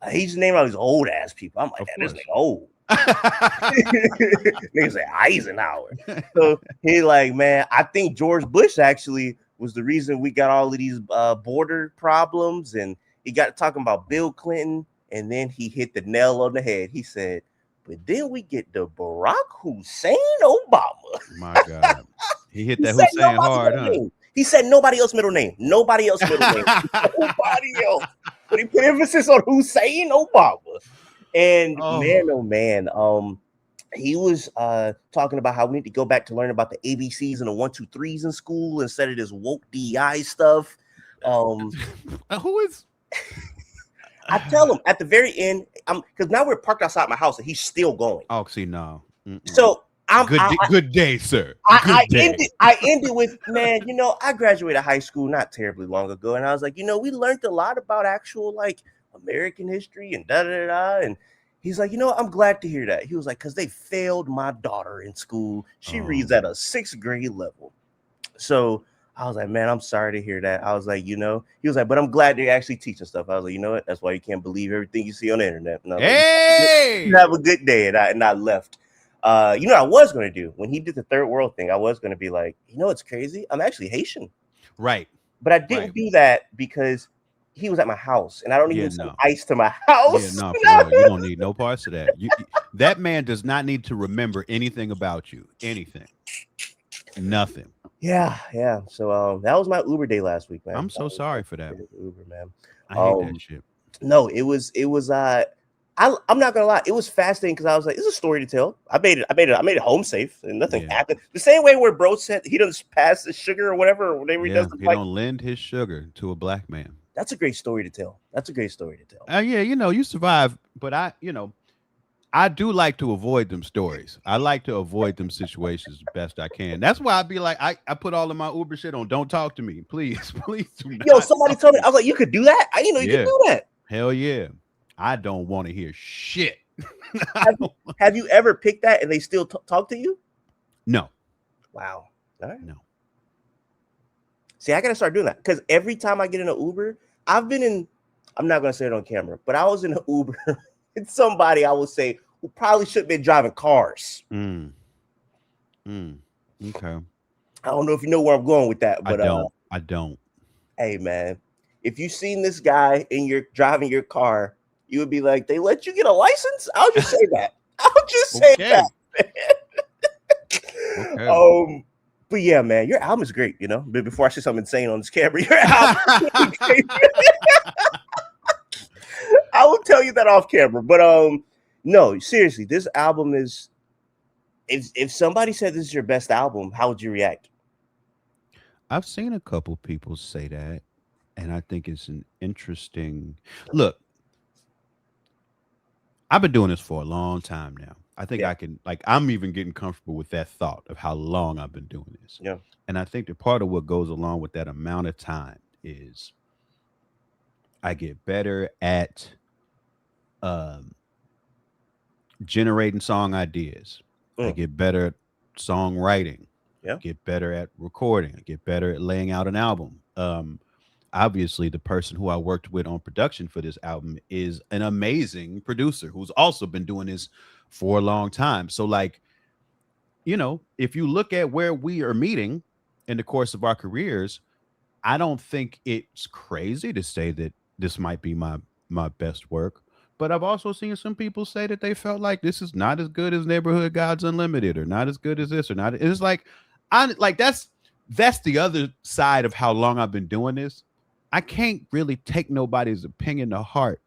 he's naming all these old ass people. I'm like, Of man, this course. nigga old. Niggas say Eisenhower. So he like, man, I think George Bush actually was the reason we got all of these border problems. And he got talking about Bill Clinton, and then he hit the nail on the head. He said, but then we get the Barack Hussein Obama. My God, he hit He that said Hussein nobody's hard, middle huh? name. He said nobody else middle name. Nobody else middle name. Nobody else. But he put emphasis on Hussein Obama. And Oh. man, oh man, he was talking about how we need to go back to learn about the ABCs and the 1, 2, 3s in school instead of this woke DI stuff. Who is? I tell him at the very end, because now we're parked outside my house and he's still going. Oh, see, no. Mm-mm. So good day, sir. I Good day. ended with, man, you know, I graduated high school not terribly long ago, and I was like, you know, we learned a lot about actual like American history and da da da. And he's like, you know, I'm glad to hear that. He was like, because they failed my daughter in school. She reads at a 6th grade level. So I was like, man, I'm sorry to hear that. I was like, you know, he was like, but I'm glad they're actually teaching stuff. I was like, you know what? That's why you can't believe everything you see on the internet. And I was like, Hey, you have a good day. And I left. You know what I was going to do when he did the third world thing? I was going to be like, you know, it's crazy. I'm actually Haitian. right. But I didn't Right. do that because he was at my house and I don't even send no. ice to my Yeah, house. no, for real. You don't need no parts of that. That man does not need to remember anything about you. Anything. Nothing. Yeah. So that was my Uber day last week, man. I'm so sorry for that. Uber, man. I hate that shit. No, it was I'm not gonna lie, it was fascinating because I was like, it's a story to tell. I made it home safe and nothing Yeah. happened. The same way where bro said he doesn't pass the sugar or whatever he Yeah, does. he don't lend his sugar to a black man. That's a great story to tell. Yeah, you know, you survive, but I do like to avoid them stories. I like to avoid them situations the best I can. That's why I'd be like, I put all of my Uber shit on. Don't talk to me, please, please do not. Yo, somebody told me, I was like, you could do that? I didn't know you could do that. Hell yeah. I don't want to hear shit. Have you ever picked that and they still talk to you? No. Wow. All right. No. See, I gotta start doing that because every time I get in an Uber, I'm not gonna say it on camera, but I was in an Uber and somebody I would say who probably should have been driving cars. Okay. I don't know if you know where I'm going with that, but I don't. hey man, if you seen this guy and you're driving your car, you would be like, they let you get a license? I'll just say that. I'll just say Okay. that. Okay. But yeah, man, your album is great, you know. But before I say something insane on this camera, your album is great. I will tell you that off camera. But no, seriously, this album is if somebody said this is your best album, how would you react? I've seen a couple people say that, and I think it's an interesting look. I've been doing this for a long time now. I think Yeah. I can, like, I'm even getting comfortable with that thought of how long I've been doing this. Yeah. And I think that part of what goes along with that amount of time is I get better at generating song ideas. I Mm. get better at songwriting. Yeah. Get better at recording. I get better at laying out an album. Obviously, the person who I worked with on production for this album is an amazing producer who's also been doing this for a long time. So, like, you know, if you look at where we are meeting in the course of our careers, I don't think it's crazy to say that this might be my best work. But I've also seen some people say that they felt like this is not as good as Neighborhood Gods Unlimited, or not as good as this, or not. It's like that's the other side of how long I've been doing this. I can't really take nobody's opinion to heart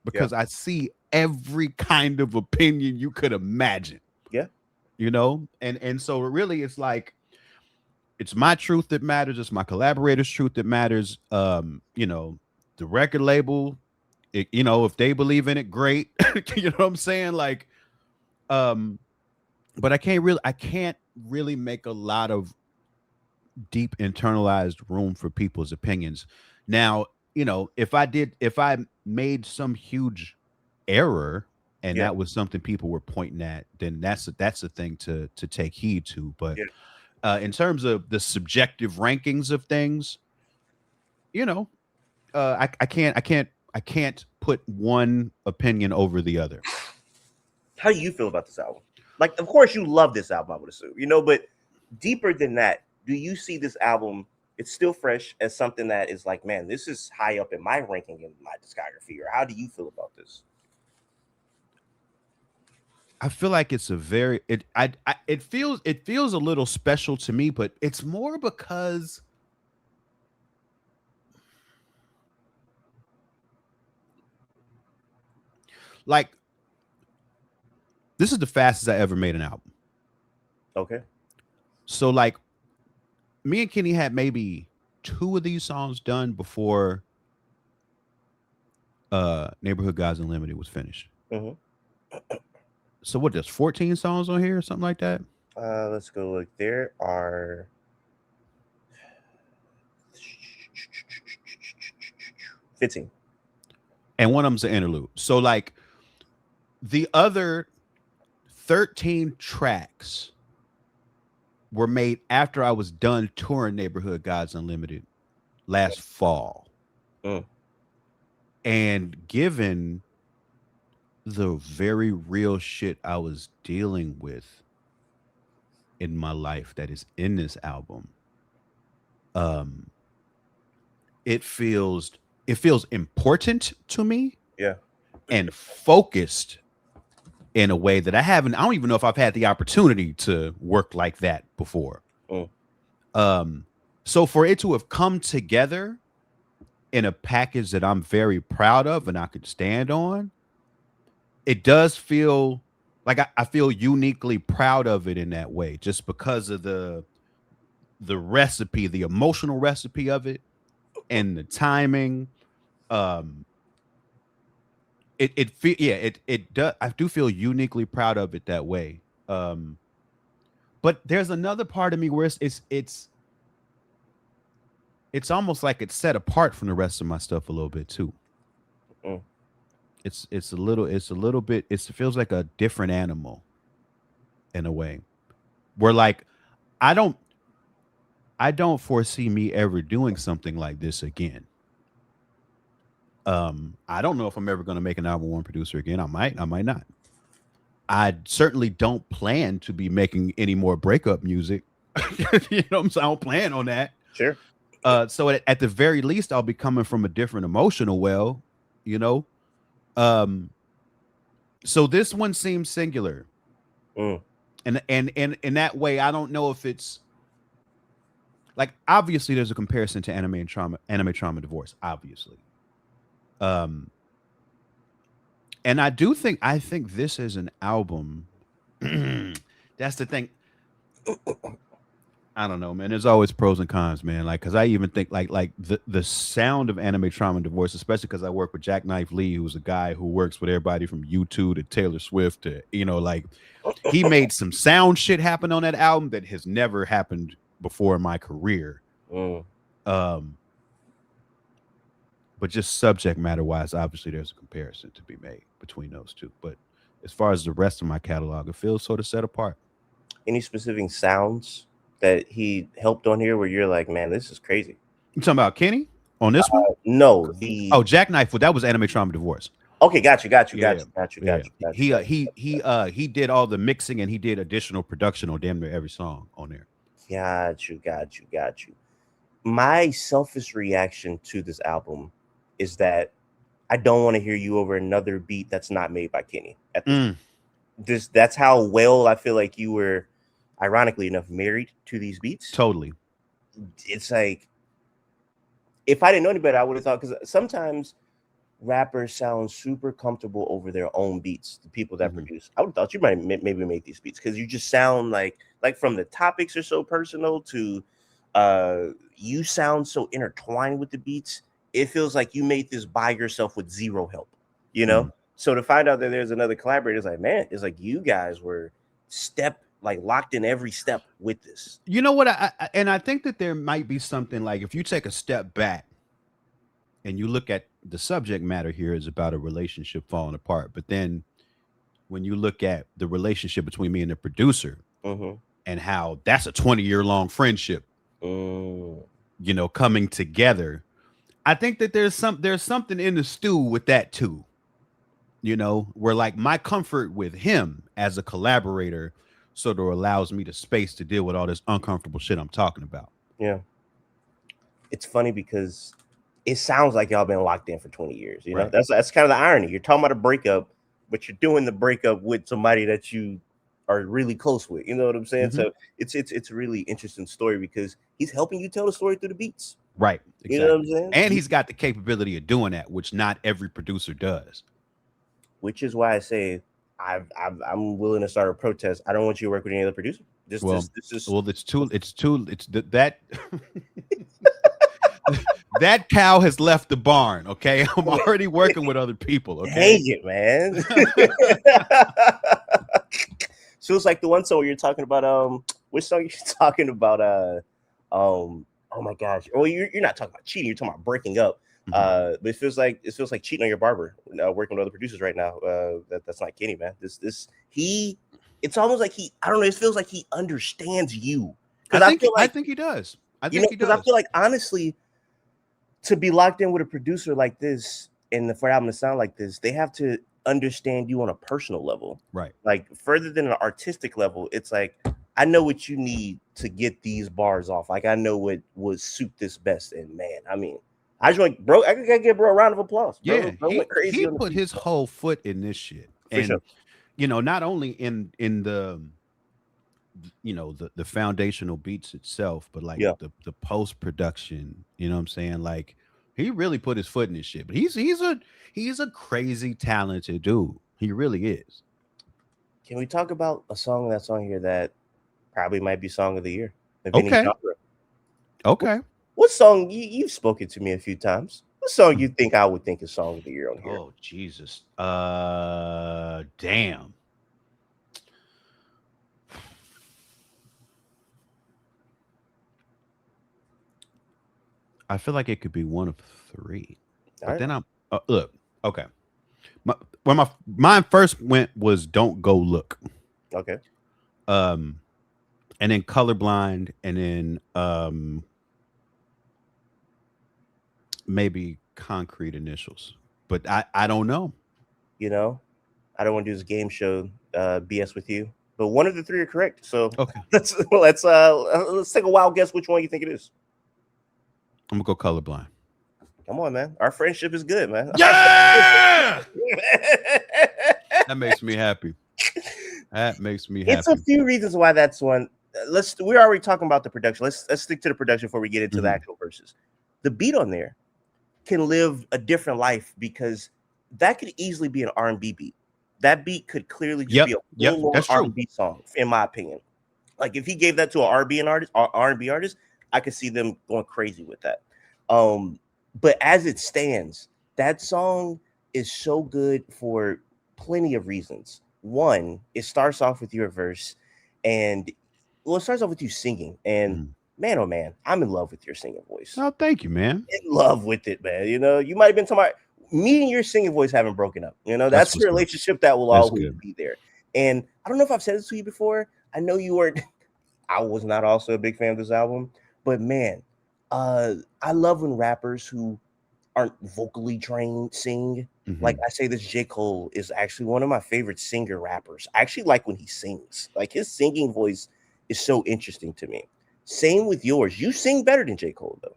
because I see every kind of opinion you could imagine. Yeah. You know, and so really it's like it's my truth that matters, it's my collaborators' truth that matters. You know, the record label, you know, if they believe in it, great. You know what I'm saying? Like, but I can't really make a lot of deep internalized room for people's opinions. Now, you know, if I made some huge error and that was something people were pointing at, then that's a thing to take heed to. But in terms of the subjective rankings of things, you know, I can't put one opinion over the other. How do you feel about this album? Like, of course, you love this album, I would assume, you know, but deeper than that, do you see this album, it's still fresh, as something that is like, man, this is high up in my ranking in my discography? Or how do you feel about this? I feel like it's a very it feels a little special to me, but it's more because like this is the fastest I ever made an album. Okay. So like me and Kenny had maybe 2 of these songs done before Neighborhood Gods Unlimited was finished. Mhm. So what, there's 14 songs on here or something like that? Let's go look. There are 15. And one of them's an interlude. So like the other 13 tracks were made after I was done touring Neighborhood Gods Unlimited last fall. Mm. And given the very real shit I was dealing with in my life that is in this album, it feels important to me. Yeah. And focused in a way that I don't even know if I've had the opportunity to work like that before. Mm. So for it to have come together in a package that I'm very proud of and I could stand on, it does feel like I feel uniquely proud of it in that way, just because of the recipe, the emotional recipe of it, and the timing. It does. I do feel uniquely proud of it that way. But there's another part of me where it's almost like it's set apart from the rest of my stuff a little bit too. Mm. It's a little bit. It feels like a different animal in a way, where like I don't foresee me ever doing something like this again. I don't know if I'm ever going to make an album with one producer again. I might not. I certainly don't plan to be making any more breakup music. You know what I'm saying? I don't plan on that. Sure. So at the very least, I'll be coming from a different emotional well, you know. So this one seems singular, Mm. and in that way, I don't know if it's like obviously there's a comparison to anime trauma divorce, obviously. Um, and I think this is an album. That's the thing. I don't know, man. There's always pros and cons, man. Like, cause I even think like the sound of anime trauma and divorce, especially because I work with Jack Knife Lee, who's a guy who works with everybody from U2 to Taylor Swift to like he made some sound shit happen on that album that has never happened before in my career. Mm. But just subject matter wise, obviously there's a comparison to be made between those two. But as far as the rest of my catalog, it feels sort of set apart. Any specific sounds that he helped on here where you're like, man, this is crazy? You talking about Kenny on this one? No, Jackknife. Well, that was anime trauma divorce. Okay, got you. He did all the mixing and he did additional production on damn near every song on there. Got you. My selfish reaction to this album is that I don't want to hear you over another beat that's not made by Kenny. At that's how well I feel like you were, ironically enough, married to these beats. Totally. It's like, if I didn't know any better, I would have thought, because sometimes rappers sound super comfortable over their own beats, the people that produce. I would have thought you might maybe make these beats because you just sound like from the topics are so personal to you sound so intertwined with the beats. It feels like you made this by yourself with zero help, you know? So to find out that there's another collaborator, it's like, man, it's like you guys were locked in every step with this. You know what? I think that there might be something like if you take a step back and you look at the subject matter here is about a relationship falling apart. But then when you look at the relationship between me and the producer and how that's a 20-year-long friendship, coming together, I think that there's something in the stew with that too, where like my comfort with him as a collaborator sort of allows me the space to deal with all this uncomfortable shit I'm talking about. Yeah. It's funny because it sounds like y'all been locked in for 20 years. You know, that's kind of the irony. You're talking about a breakup, but you're doing the breakup with somebody that you are really close with. You know what I'm saying? So it's a really interesting story because he's helping you tell the story through the beats. Right. Exactly. You know what I'm saying? And he's got the capability of doing that, which not every producer does. Which is why I say I'm willing to start a protest. I don't want you to work with any other producer. That cow has left the barn. Okay, I'm already working with other people. Okay, hang it, man. So it's like the one song where you're talking about which song you're talking about oh my gosh, well you're not talking about cheating, you're talking about breaking up. But it feels like cheating on your barber, working with other producers right now. That's not Kenny, man. It's almost like I don't know, it feels like he understands you. I think he does. I feel like honestly, to be locked in with a producer like this and for an album to sound like this, they have to understand you on a personal level, right? Like further than an artistic level, it's like I know what you need to get these bars off. Like I know what would suit this best. And man, I mean, I just want bro. I gotta give bro a round of applause. Yeah, bro went crazy. He put his whole foot in this shit, and sure. Not only in the the foundational beats itself, but like the post production. You know what I'm saying? Like he really put his foot in this shit. But he's a crazy talented dude. He really is. Can we talk about a song that's on here that probably might be song of the year? Okay. What song you've spoken to me a few times? What song you think I would think is song of the year on here? Oh Jesus. Damn. I feel like it could be one of three. But then I'm look, okay. Where my mine first went was Don't Go Look. Okay. And then Colorblind, and then maybe Concrete Initials. But I don't know. I don't want to do this game show BS with you. But one of the three are correct. So okay. let's take a wild guess which one you think it is. I'm gonna go colorblind. Come on, man. Our friendship is good, man. Yeah, that makes me happy. That makes me happy. It's a few reasons why that's one. We're already talking about the production. Let's stick to the production before we get into the actual verses. The beat on there can live a different life because that could easily be an R&B beat. That beat could clearly just be a full R&B song, in my opinion. Like if he gave that to an R&B artist, I could see them going crazy with that. But as it stands, that song is so good for plenty of reasons. One, it starts off with your verse, and it starts off with you singing. And man, oh man, I'm in love with your singing voice. Oh, thank you, man. In love with it, man. You know, you might have been talking about me and your singing voice haven't broken up. You know, that's the relationship that will always be there. And I don't know if I've said this to you before. I know you weren't. I was not also a big fan of this album, but man, I love when rappers who aren't vocally trained sing. Like I say, this J. Cole is actually one of my favorite singer rappers. I actually like when he sings. Like his singing voice is so interesting to me. Same with yours. You sing better than J. Cole, though.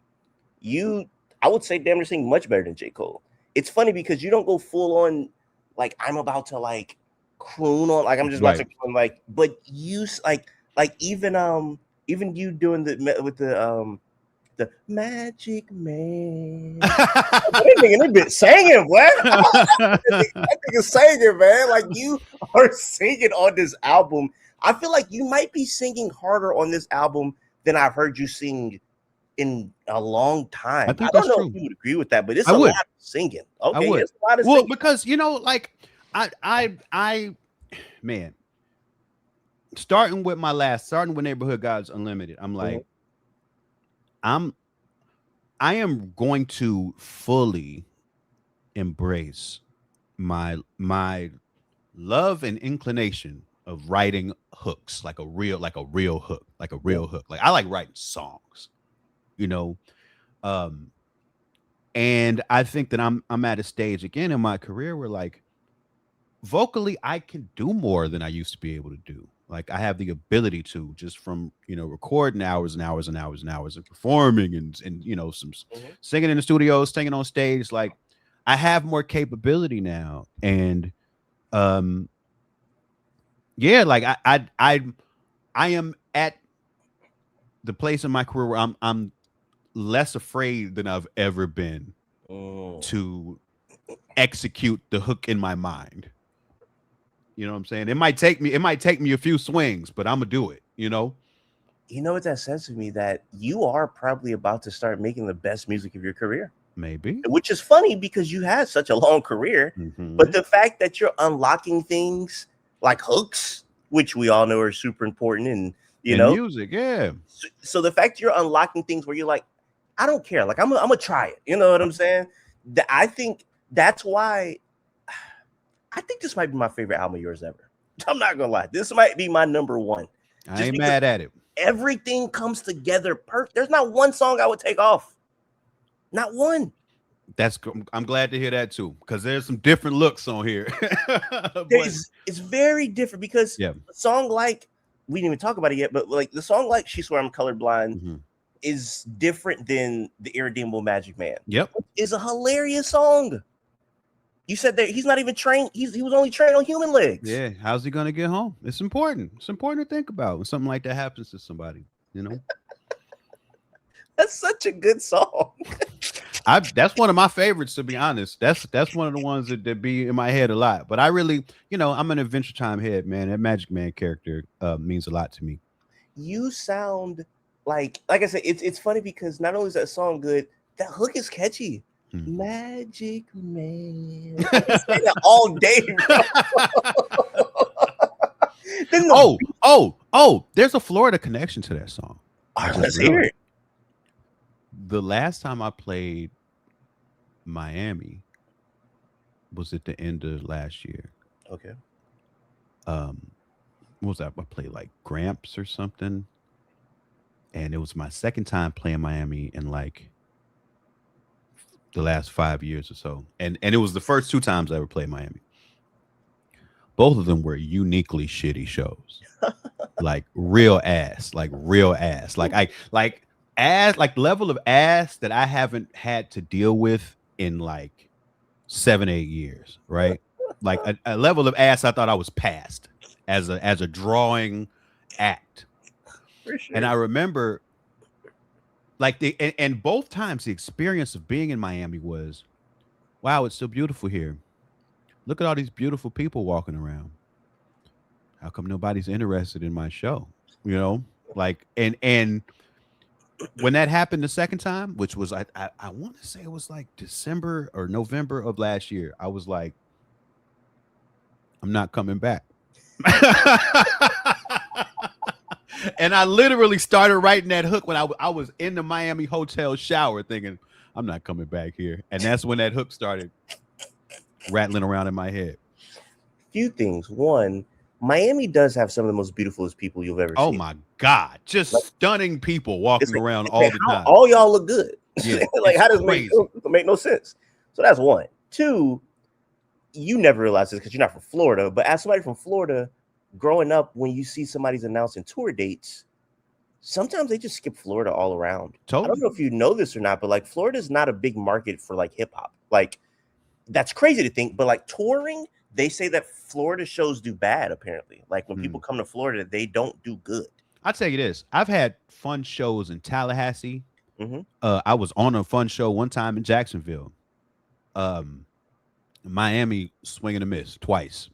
I would say damn near sing much better than J. Cole. It's funny because you don't go full on like I'm about to like croon on, like I'm just about to croon, like, but you like even you doing the Magic Man. That nigga been singing, boy. That nigga singing, man. Like you are singing on this album. I feel like you might be singing harder on this album than I've heard you sing in a long time. I don't know if you would agree with that, but it's a lot of singing. Okay, it's a lot of singing. Because you know, like I man, starting with Neighborhood Gods Unlimited, I'm like, I am going to fully embrace my love and inclination of writing hooks, like a real hook. Like I like writing songs, you know. And I think that I'm at a stage again in my career where like vocally I can do more than I used to be able to do. Like I have the ability to, just from, you know, recording hours and hours and hours and hours and performing and you know, some singing in the studio, singing on stage. Like I have more capability now. And yeah, like I am at the place in my career where I'm less afraid than I've ever been to execute the hook in my mind. You know what I'm saying? It might take me a few swings, but I'm gonna do it, you know? You know what that says to me? That you are probably about to start making the best music of your career. Maybe. Which is funny because you had such a long career. But the fact that you're unlocking things like hooks, which we all know are super important, and you know, music, yeah. So the fact you're unlocking things where you're like, I don't care, like I'm gonna try it. You know what I'm saying? I think that's why I think this might be my favorite album of yours ever. I'm not gonna lie, this might be my number one. I ain't mad at it. Everything comes together perfect. There's not one song I would take off. Not one. I'm glad to hear that too, because there's some different looks on here. It's very different because a song like, we didn't even talk about it yet, but like the song like She Swear I'm Colorblind is different than The Irredeemable Magic Man. Yep. It's a hilarious song. You said that he's not even trained. He was only trained on human legs. Yeah. How's he gonna get home? It's important. It's important to think about when something like that happens to somebody, you know. That's such a good song. That's one of my favorites, to be honest. That's one of the ones that be in my head a lot. But I really, you know, I'm an Adventure Time head, man. That Magic Man character means a lot to me. You sound like I said, it's funny because not only is that song good, that hook is catchy. Magic Man. I can say that all day, bro. There's a Florida connection to that song. Let's hear it. The last time I played Miami was at the end of last year. Okay. What was that? I played like Gramps or something. And it was my second time playing Miami in like the last 5 years or so. And it was the first 2 times I ever played Miami. Both of them were uniquely shitty shows. Like real ass. Like ass, like level of ass that I haven't had to deal with in like 7-8 years, right? Like a level of ass I thought I was past as a drawing act. For sure. And I remember like and both times the experience of being in Miami was, wow, it's so beautiful here. Look at all these beautiful people walking around. How come nobody's interested in my show? You know, like and when that happened the second time, which was I want to say it was like December or November of last year, I was like, I'm not coming back. And I literally started writing that hook when I was in the Miami hotel shower thinking, I'm not coming back here. And that's when that hook started rattling around in my head. Few things. One, Miami does have some of the most beautifulest people you've ever Oh seen. my God. Just stunning people walking Like, around it's all like, the how time. all y'all look good. Yeah, Like, it's how does it crazy. make no sense? So that's one. Two, you never realize this because you're not from Florida, but as somebody from Florida, growing up, when you see somebody's announcing tour dates, sometimes they just skip Florida all around. I don't Totally. know if you know this or not, but like Florida's not a big market for like hip hop. Like, that's crazy to think, but like touring, they say that Florida shows do bad apparently. Like when people come to Florida, they don't do good. I'll tell you this. I've had fun shows in Tallahassee. Mhm. I was on a fun show one time in Jacksonville. Miami, swing and a miss twice.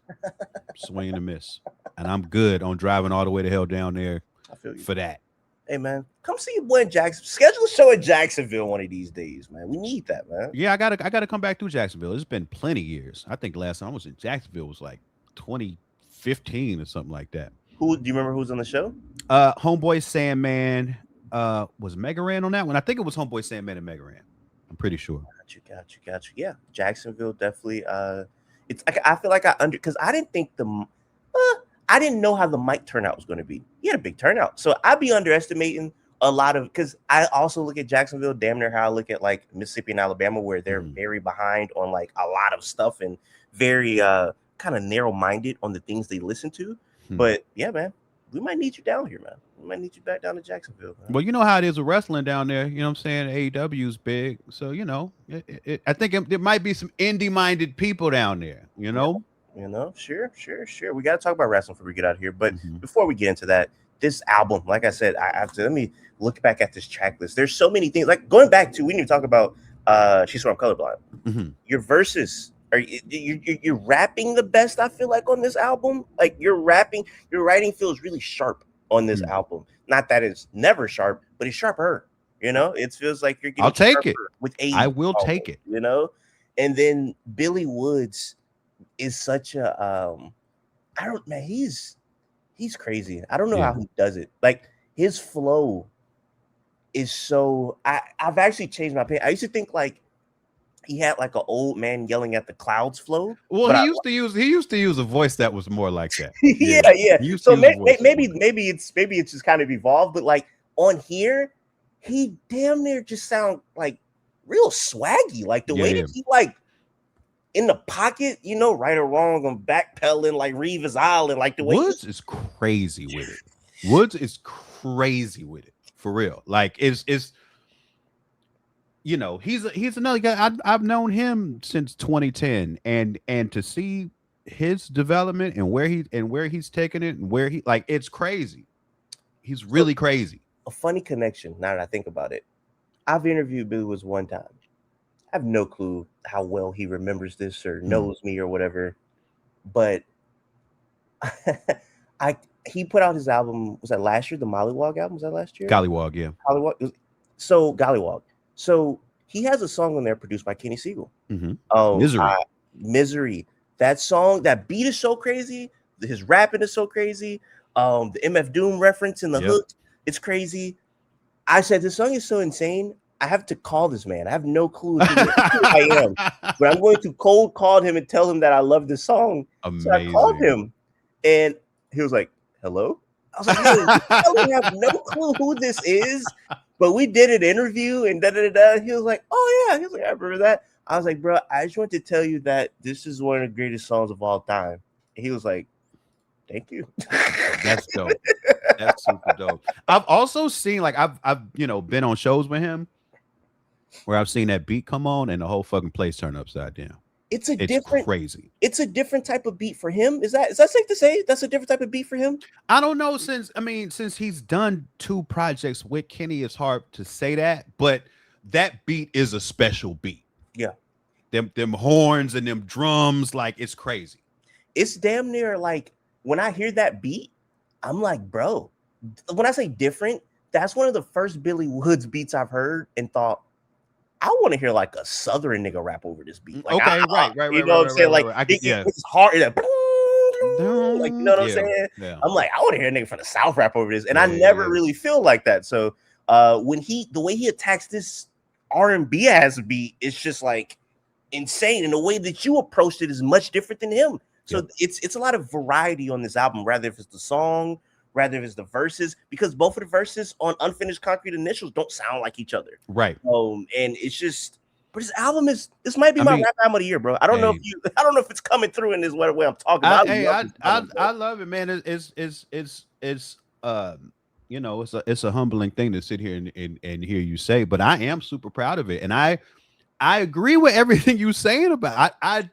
Swing and a miss. And I'm good on driving all the way to hell down there I feel you. for that. Hey man, come see your boy in Jackson. Schedule a show in Jacksonville one of these days, man. We need that, man. Yeah, I gotta come back to Jacksonville. It's been plenty of years. I think the last time I was in Jacksonville was like 2015 or something like that. Who do you remember who's on the show? Homeboy Sandman. Was Mega Ran on that one? I think it was Homeboy Sandman and Mega Ran. I'm pretty sure. Got you. Yeah, Jacksonville definitely. It's I feel like because I didn't think I didn't know how the mic turnout was going to be. He had a big turnout, so I'd be underestimating a lot of because I also look at Jacksonville damn near how I look at like Mississippi and Alabama, where they're very behind on like a lot of stuff and very kind of narrow minded on the things they listen to. But yeah, man, we might need you down here, man. We might need you back down to Jacksonville, man. Well, you know how it is with wrestling down there. You know what I'm saying? AEW is big. So, you know, I think there might be some indie-minded people down there, you know? You know, sure. We got to talk about wrestling before we get out of here. But before we get into that, this album, like I said, I have to let me look back at this track list. There's so many things. Like going back to, we need to talk about She's From Colorblind. Your verses. You're rapping the best, I feel like, on this album. Like your writing feels really sharp on this album. Not that it's never sharp, but it's sharper. You know, it feels like you're getting I'll take it. With I will take it. You know, and then Billy Woods is such a he's crazy. I don't know how he does it. Like his flow is so I've actually changed my opinion. I used to think like he had like an old man yelling at the clouds flow. Well, he used to use a voice that was more like that. Yeah. So maybe it's just kind of evolved, but like on here, he damn near just sound like real swaggy. Like the way that he like in the pocket, you know, right or wrong, on backpedaling like Reeves Island, like the way Woods is crazy with it. Woods is crazy with it for real. Like it's you know, he's another guy. I've known him since 2010, and to see his development and where he's taking it and where he like it's crazy. He's really crazy. A funny connection. Now that I think about it, I've interviewed Billy Woods one time. I have no clue how well he remembers this or knows me or whatever, but he put out his album. Was that last year? The Mollywog album? Was that last year? Gollywog, yeah. Gollywog. So he has a song on there produced by Kenny Siegel. Misery. That song, that beat is so crazy. His rapping is so crazy. The MF Doom reference in the hook, it's crazy. I said, this song is so insane. I have to call this man. I have no clue who I am, but I'm going to cold call him and tell him that I love this song. Amazing. So I called him, and he was like, "Hello." I was like, "I have no clue who this is." But we did an interview and He was like, "Oh yeah." He was like, "I remember that." I was like, "Bro, I just want to tell you that this is one of the greatest songs of all time." And he was like, Thank you. That's dope. That's super dope. I've also seen like I've been on shows with him where I've seen that beat come on and the whole fucking place turn upside down. It's a It's different. crazy. It's a different type of beat for him. Is that safe to say? That's a different type of beat for him. I don't know since he's done 2 projects with Kenny, it's hard to say that, but that beat is a special beat. Yeah. Them horns and them drums, like it's crazy. It's damn near like when I hear that beat, I'm like, bro, when I say different, that's one of the first Billy Woods beats I've heard and thought, I want to hear like a Southern nigga rap over this beat. Like, Okay, right. You know what I'm saying? Like, it's hard. Like, you know what I'm saying? Yeah. I'm like, I want to hear a nigga from the South rap over this, and I Yeah, never yeah. really feel like that. So, when the way he attacks this R&B ass beat, it's just like insane, and the way that you approached it is much different than him. So it's a lot of variety on this album, rather if it's the song, rather if it's the verses, because both of the verses on Unfinished Concrete Initials don't sound like each other. Right. And it's just, but this album is, this might be my rap album of the year, bro. I don't know if it's coming through in this way I'm talking about. I love it, man. It's it's a humbling thing to sit here and hear you say, but I am super proud of it, and I agree with everything you're saying about. I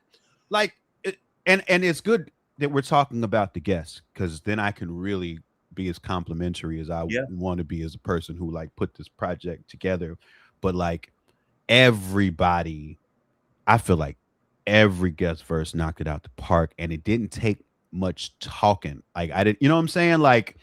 like it, and it's good that we're talking about the guests, because then I can really be as complimentary as I want to be as a person who like put this project together. But like everybody, I feel like every guest verse knocked it out the park, and it didn't take much talking. Like I didn't, you know what I'm saying? Like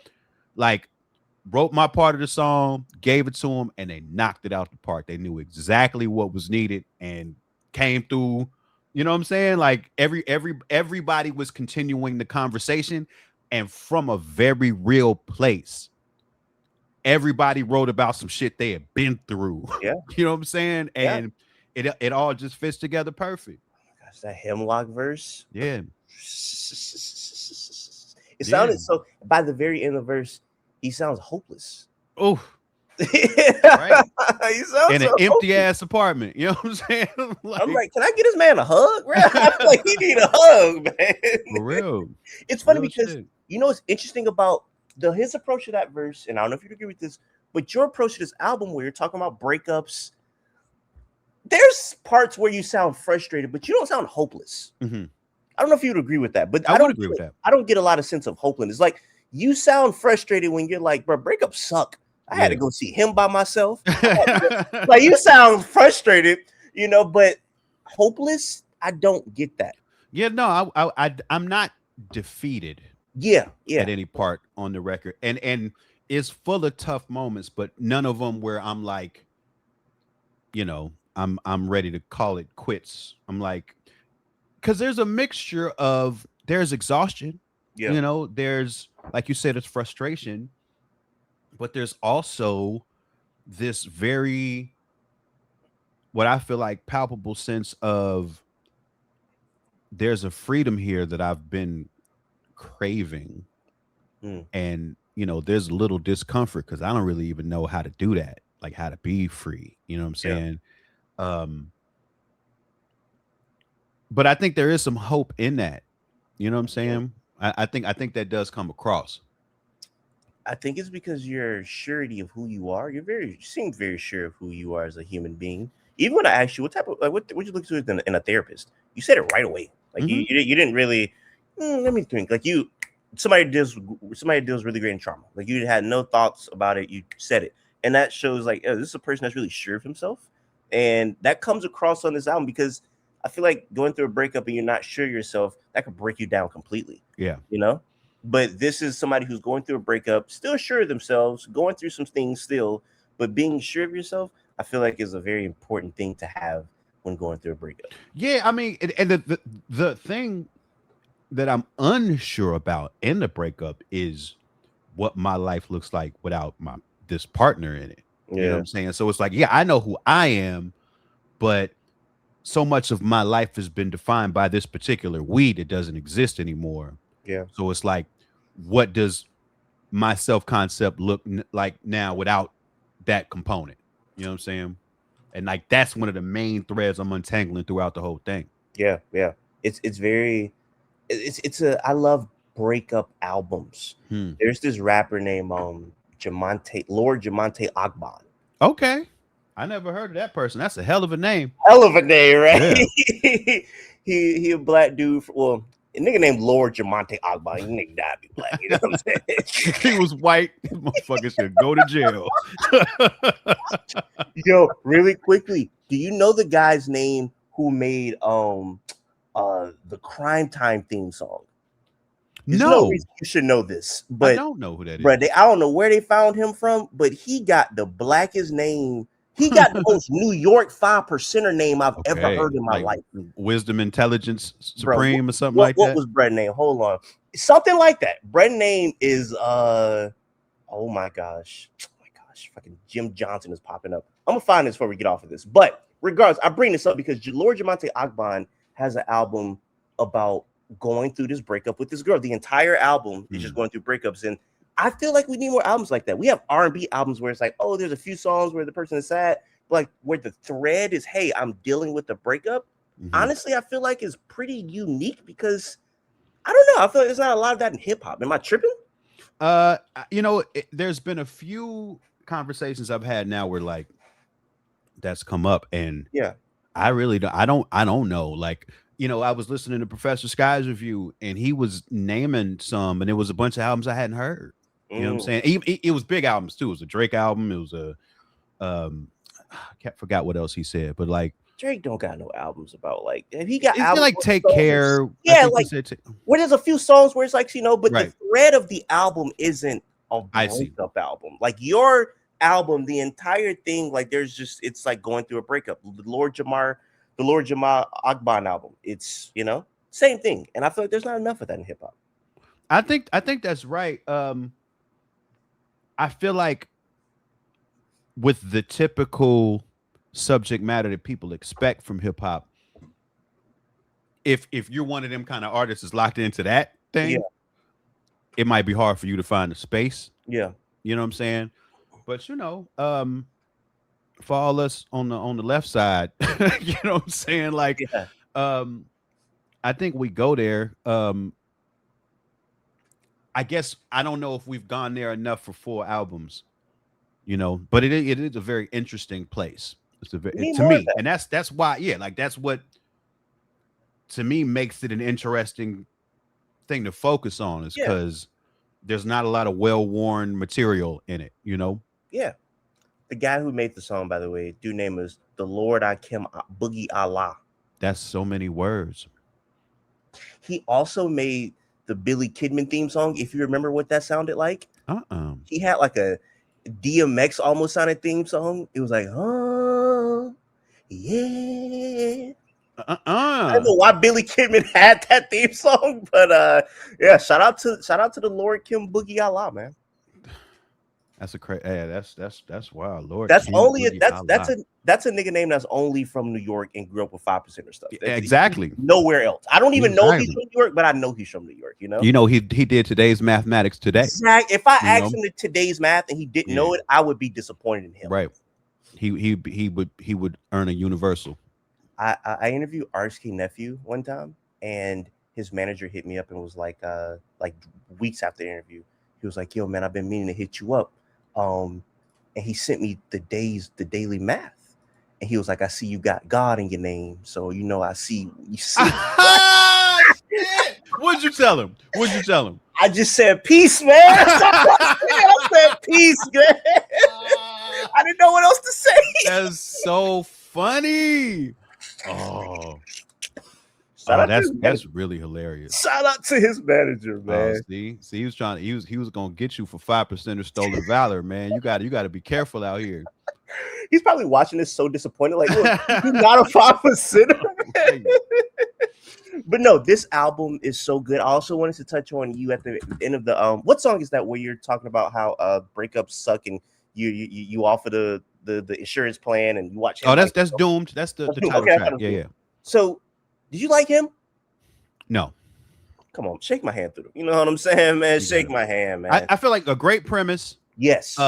wrote my part of the song, gave it to them, and they knocked it out the park. They knew exactly what was needed and came through. You know what I'm saying? Like everybody was continuing the conversation, and from a very real place. Everybody wrote about some shit they had been through. Yeah. You know what I'm saying? And it all just fits together perfect. Gosh, that Hemlock verse. Yeah. It sounded so, by the very end of the verse, he sounds hopeless. Oh. Right. He sounds in an empty ass apartment. You know what I'm saying? I'm like, can I get this man a hug? Bro? I feel like he need a hug, man. For real. It's funny Real because shit. you know what's interesting about his approach to that verse, and I don't know if you agree with this, but your approach to this album where you're talking about breakups, there's parts where you sound frustrated, but you don't sound hopeless. Mm-hmm. I don't know if you would agree with that, but I would agree with that. I don't get a lot of sense of hopelessness. Like, you sound frustrated when you're like, bro, breakups suck. I had to go see him by myself. Like, you sound frustrated, you know, but hopeless, I don't get that. Yeah, no, I'm not defeated. Yeah. At any part on the record, and it's full of tough moments, but none of them where I'm like, you know, I'm ready to call it quits. I'm like, because there's a mixture of, there's exhaustion, you know, there's, like you said, it's frustration, but there's also this very, what I feel like, palpable sense of, there's a freedom here that I've been craving. And, you know, there's a little discomfort because I don't really even know how to do that, like how to be free. You know what I'm saying? But I think there is some hope in that. You know what I'm saying? I think that does come across. I think it's because you're surety of who you are. You seem very sure of who you are as a human being. Even when I asked you what type of, like, what you look to in a therapist, you said it right away. Like, you didn't really. Let me think. Like, somebody deals really great in trauma. Like, you had no thoughts about it. You said it, and that shows like, this is a person that's really sure of himself, and that comes across on this album, because I feel like going through a breakup and you're not sure yourself, that could break you down completely. Yeah, you know. But this is somebody who's going through a breakup, still sure of themselves, going through some things still, but being sure of yourself, I feel like is a very important thing to have when going through a breakup. Yeah, I mean, and the thing that I'm unsure about in the breakup is what my life looks like without this partner in it. You know what I'm saying? So it's like, yeah, I know who I am, but so much of my life has been defined by this particular weed that doesn't exist anymore. Yeah. So it's like, what does my self-concept look like now without that component? You know what I'm saying? And like, that's one of the main threads I'm untangling throughout the whole thing. Yeah. It's I love breakup albums. Hmm. There's this rapper named Lord Jamonte Akban. Okay. I never heard of that person. That's a hell of a name. Hell of a name, right? Yeah. he a black dude. Well, a nigga named Lord Jamonte Akban. You nigga gotta be black. You know what I'm saying? If he was white, motherfucker should go to jail. Yo, really quickly, do you know the guy's name who made the Crime Time theme song? There's no reason you should know this, but I don't know who that is. Bro, I don't know where they found him from, but he got the blackest name. He got the most New York 5%er name I've ever heard in my life. Wisdom Intelligence Supreme, bro, or something like that. What was Brett's name? Hold on. Something like that. Brett's name is oh my gosh. Fucking Jim Johnson is popping up. I'm gonna find this before we get off of this. But regardless, I bring this up because Lord Jamonte Akban has an album about going through this breakup with this girl. The entire album is just going through breakups, and I feel like we need more albums like that. We have R&B albums where it's like, oh, there's a few songs where the person is sad, but like where the thread is, hey, I'm dealing with the breakup. Honestly, I feel like it's pretty unique because I don't know. I feel like there's not a lot of that in hip hop. Am I tripping? There's been a few conversations I've had now where like that's come up, and yeah, I really don't. I don't know. Like, I was listening to Professor Sky's review, and he was naming some, and it was a bunch of albums I hadn't heard. You know what I'm saying? It was big albums too. It was a Drake album. It was a I forgot what else he said, but like Drake don't got no albums about like if he got albums like Take Care. Yeah, like where there's a few songs where it's like but the thread of the album isn't a breakup album. Like your album, the entire thing, like there's just it's like going through a breakup. The Lord Jamal Akban album, it's same thing, and I feel like there's not enough of that in hip hop. I think that's right. I feel like with the typical subject matter that people expect from hip hop, if you're one of them kind of artists that's locked into that thing, it might be hard for you to find a space. Yeah, you know what I'm saying. But for all us on the left side, you know what I'm saying? Like, I think we go there. I guess I don't know if we've gone there enough for 4 albums, but it is a very interesting place. It's to me, and that's why, like that's what to me makes it an interesting thing to focus on, is because there's not a lot of well-worn material in it, Yeah. The guy who made the song, by the way, dude name is the Lord Akim Boogie Allah. That's so many words. He also made the Billy Kidman theme song. If you remember what that sounded like, he had like a DMX almost sounded theme song. It was like, oh yeah. I don't know why Billy Kidman had that theme song, but shout out to the Lord Kim Boogie Allah, man. That's a crazy. Yeah, that's wild. Lord, that's Kim only that's a nigga name that's only from New York and grew up with 5% or stuff. Exactly. Nowhere else. I don't even know he's from New York, but I know he's from New York. He did today's mathematics today. Exactly. If I asked him today's math and he didn't know it, I would be disappointed in him. Right. He would earn a universal. I interviewed Arsky Nephew one time, and his manager hit me up and was like weeks after the interview, he was like, "Yo, man, I've been meaning to hit you up." And he sent me the daily math, and he was like, "I see you got God in your name, so I see you see." What'd you tell him? I just said peace, man. I said peace, man. I didn't know what else to say. That's so funny. Oh, that's really hilarious. Shout out to his manager, man. See, he was he was gonna get you for 5% of stolen valor, man. You got to be careful out here. He's probably watching this so disappointed, like, look, you're not a 5%. But no, this album is so good. I also wanted to touch on you at the end of the what song is that where you're talking about how breakups suck and you offer the insurance plan and you watch. Oh, that's Doomed. That's the title track. Yeah. So, did you like him? No. Come on, shake my hand through. You know what I'm saying, man? Shake my hand, man. I feel like a great premise. Yes.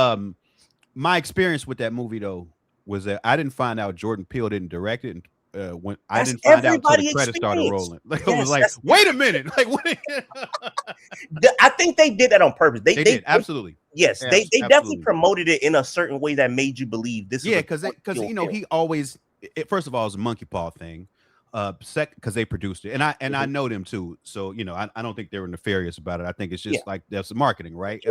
My experience with that movie though was that I didn't find out Jordan Peele didn't direct it when I That's didn't find out until everybody the credits started experience. rolling. Like I Yes, was like, that's- wait a minute, like what? I think they did that on purpose. They did absolutely. Yes, they definitely Absolutely. promoted it in a certain way that made you believe this. Yeah, is because you know he always first of all, it's a monkey paw thing. Second, because they produced it, and I know them too. So you know, I don't think they were nefarious about it. I think it's just like that's marketing, right?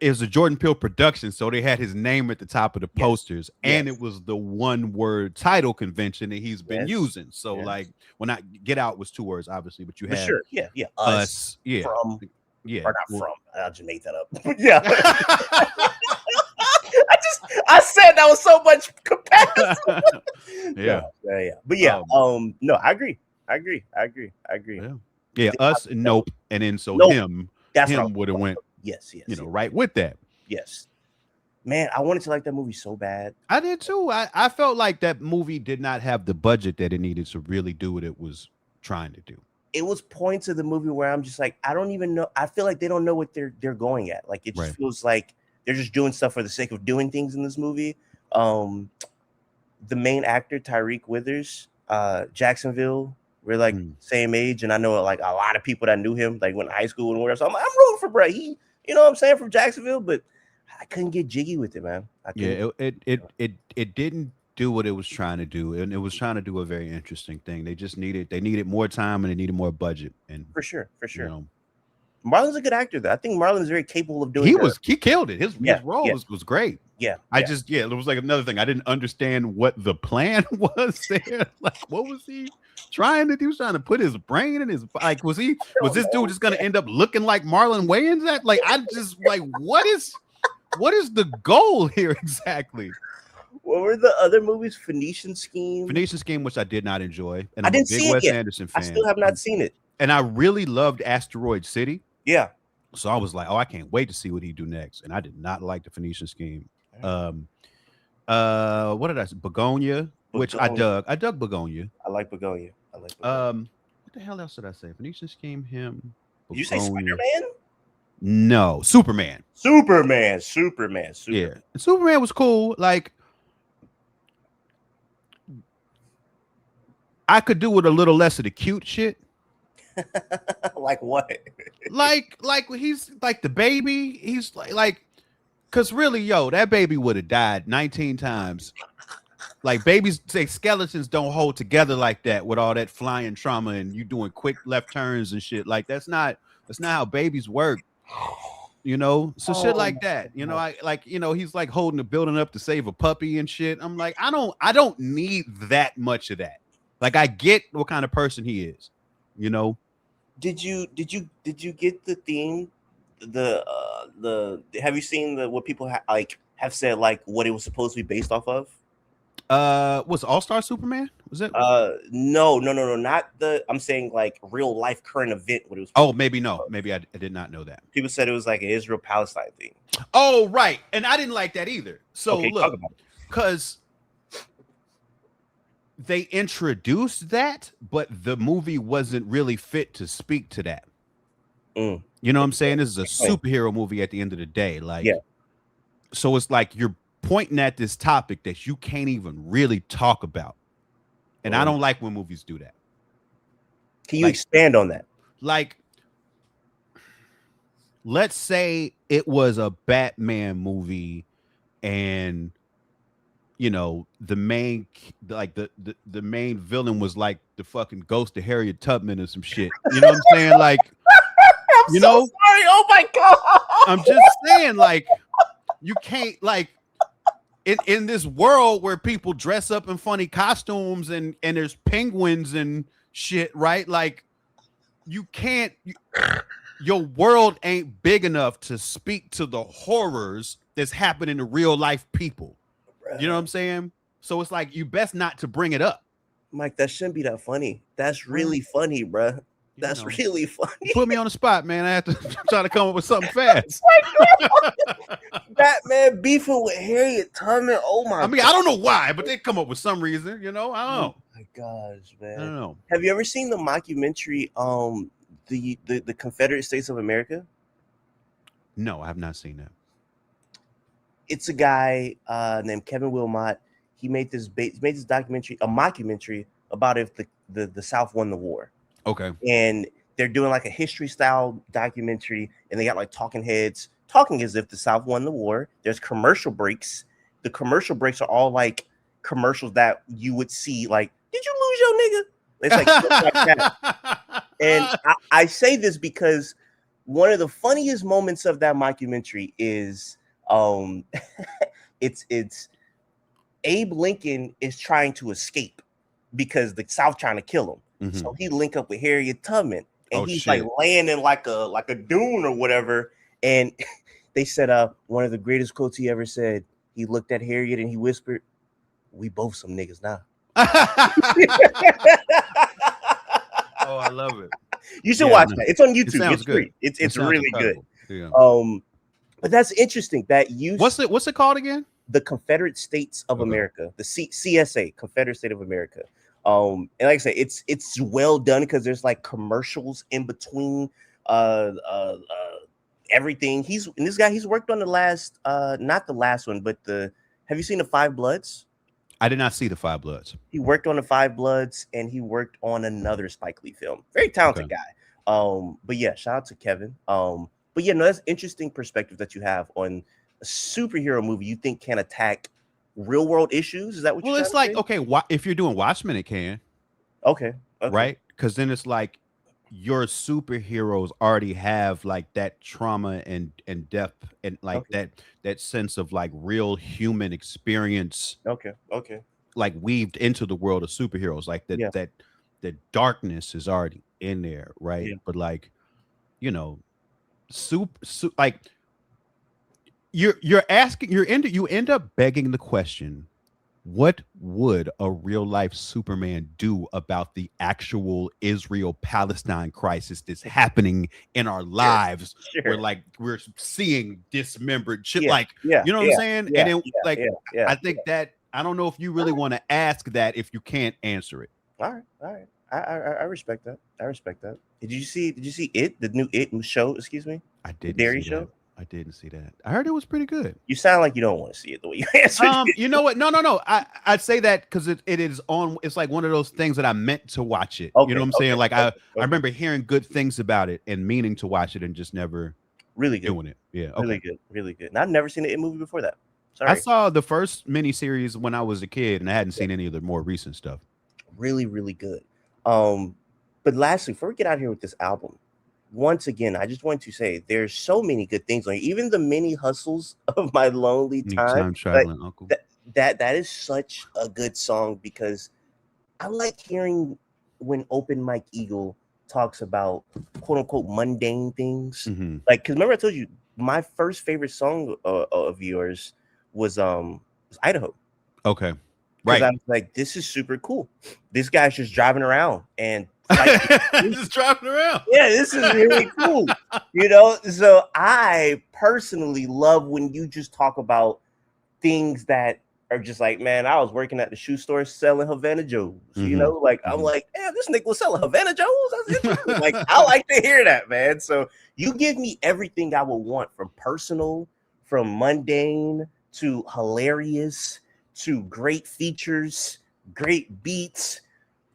It was a Jordan Peele production, so they had his name at the top of the posters, and it was the one-word title convention that he's been using. So like when I Get Out was 2 words, obviously, but you had us, from, or not from. I just made that up. Yeah. I said that was so much comparison. But no, I agree. Yeah, us and Nope, and then so Nope. him would have went. Yes, right with that. Yes, man, I wanted to like that movie so bad. I did too. I felt like that movie did not have the budget that it needed to really do what it was trying to do. It was points of the movie where I'm just like, I don't even know. I feel like they don't know what they're going at. Like it just feels like they're just doing stuff for the sake of doing things in this movie. The main actor, Tyreek Withers, Jacksonville, we're like same age, and I know like a lot of people that knew him like went to high school and whatever. So I'm rooting for Brett. He, you know what I'm saying, from Jacksonville, but I couldn't get jiggy with it, man. It didn't do what it was trying to do, and it was trying to do a very interesting thing. They needed more time and they needed more budget, and for sure. You know, Marlon's a good actor, though. I think Marlon's very capable of doing. He killed it. His role was great. It was like another thing. I didn't understand what the plan was there. Like, what was he trying to do? He was trying to put his brain in his, like, was this dude just gonna end up looking like Marlon Wayans? I just like, what is the goal here exactly? What were the other movies? Phoenician Scheme, which I did not enjoy, and I didn't see Wes it yet. Anderson fan. I still have not seen it, and I really loved Asteroid City. Yeah. So I was like, oh, I can't wait to see what he do next. And I did not like the Phoenician Scheme. What did I say? Begonia, which I dug. I dug Begonia. I like Begonia. What the hell else did I say? Phoenician Scheme, him. Begonia. Did you say Spider-Man? No, Superman. Superman. Yeah. And Superman was cool. Like, I could do with a little less of the cute shit. Like what? like he's like the baby. He's like, because really, that baby would have died 19 times. Like babies, say skeletons don't hold together like that with all that flying trauma and you doing quick left turns and shit. Like that's not how babies work. You know, so shit like that. You know, he's like holding the building up to save a puppy and shit. I'm like, I don't need that much of that. Like I get what kind of person he is. You know. Did you get the theme? Have you seen what people have said like what it was supposed to be based off of? Was All-Star Superman? Was it? No, not the. I'm saying like real life current event. What it was. Oh, maybe no. Maybe I did not know that. People said it was like an Israel Palestine thing. Oh, right, and I didn't like that either. So okay, look, because they introduced that, but the movie wasn't really fit to speak to that. You know what I'm saying? This is a superhero movie at the end of the day. Like, so it's like you're pointing at this topic that you can't even really talk about. And I don't like when movies do that. Can you expand on that? Like, let's say it was a Batman movie and you know, the main villain was like the fucking ghost of Harriet Tubman or some shit. You know what I'm saying? Like, I'm so sorry. Oh my god. I'm just saying, like, you can't like in this world where people dress up in funny costumes and there's penguins and shit, right? Like, you can't. Your world ain't big enough to speak to the horrors that's happening to real life people. You know what I'm saying? So it's like you best not to bring it up. Mike, that shouldn't be that funny. That's really funny, bro. That's really funny. You put me on the spot, man. I have to try to come up with something fast. Batman beefing with Harriet Tubman. Oh my! I mean, I don't know why, but they come up with some reason. You know, I don't know. Oh my gosh, man! I don't know. Have you ever seen the mockumentary, the Confederate States of America? No, I have not seen that. It's a guy named Kevin Wilmot. he made this documentary, a mockumentary about if the South won the war. Okay. And they're doing like a history style documentary, and they got like talking heads talking as if the South won the war. There's commercial breaks. The commercial breaks are all like commercials that you would see, like, did you lose your nigga? It's like, like that. And I say this because one of the funniest moments of that mockumentary is it's Abe Lincoln is trying to escape because the South trying to kill him. Mhm. So he link up with Harriet Tubman, and Oh, he's shit. like laying in like a dune or whatever. And they said one of the greatest quotes he ever said. He looked at Harriet and he whispered, "We both some niggas now." Oh, I love it. You should Yeah, watch no. that. It's on It YouTube. sounds It's good. free. It's It sounds really good. incredible. Yeah. But that's interesting that you What's it called again? the Confederate States of Okay. America, the CSA, Confederate State of America. And like I said, it's well done because there's like commercials in between everything. He's worked on the last not the last one, but have you seen the Five Bloods? I did not see the Five Bloods. He worked on the Five Bloods, and he worked on another Spike Lee film. Very talented guy. But yeah, shout out to Kevin. But yeah, no, that's interesting perspective that you have on a superhero movie you think can attack real world issues. Is that what? Well, you're it's trying like, to say? okay, if you're doing Watchmen, it can, Okay. right? Because then it's like your superheroes already have like that trauma and depth and like that sense of like real human experience, Okay. like weaved into the world of superheroes. Like that darkness is already in there, right? Yeah. But like, you know, like you end up begging the question, what would a real life Superman do about the actual Israel-Palestine crisis that's happening in our lives? Sure. Where like we're seeing dismembered shit, Yeah, like, yeah, you know what I'm saying? yeah, And then yeah. I think that I don't know if you really want to ask that if you can't answer it. All right. I respect that. Did you see it? The new It show? Excuse me. I didn't Dairy see show? that. I didn't see that. I heard it was pretty good. You sound like you don't want to see it the way you answered. You know what? No. I'd say that because it is on. It's like one of those things that I meant to watch it. Okay, You know what I'm saying? Like okay. I remember hearing good things about it and meaning to watch it and just never Really good. doing it. Yeah. Okay. Really good. And I've never seen an It movie before that. Sorry. I saw the first miniseries when I was a kid and I hadn't seen any of the more recent stuff. Really good. But lastly, before we get out of here with this album, once again, I just want to say there's so many good things on it. Even the mini hustles of my lonely time. Traveling uncle. That is such a good song because I like hearing when Open Mike Eagle talks about quote unquote mundane things. Mhm. Like, because remember I told you my first favorite song of yours was Idaho. Okay. Right. Right. I was like, this is super cool. This guy's just driving around and just driving around. yeah, this is really cool. You know, so I personally love when you just talk about things that are just like, man, I was working at the shoe store selling Havana Joes. You know, like I'm like, damn, this nigga was selling Havana Joes. That's interesting. Like, I like to hear that, man. So you give me everything I would want, from personal, from mundane to hilarious to great features, great beats,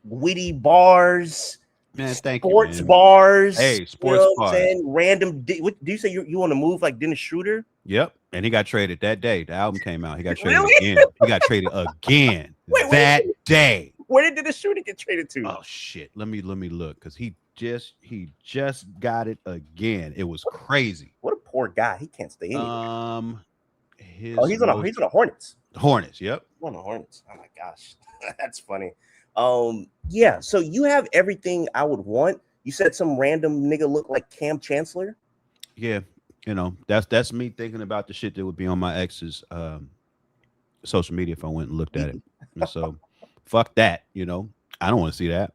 witty bars, Man, thank sports you, man. bars. Hey, sports you know what bars. I'm saying? Random. What do you say? You want to move like Dennis Schroeder? Yep. And he got traded that day. The album came out. He got traded Really? again. He got traded again that day. Where did Dennis Schroeder get traded to? Oh shit. Let me look, because he just got it again. It was crazy. What a poor guy. He can't stay anywhere. He's He's on the Hornets. Hornets. Yep. On the Hornets. Oh my gosh. That's funny. Yeah, so you have everything I would want. You said some random nigga look like Cam Chancellor. Yeah. You know, that's me thinking about the shit that would be on my ex's social media if I went and looked at it. And so fuck that, you know. I don't want to see that.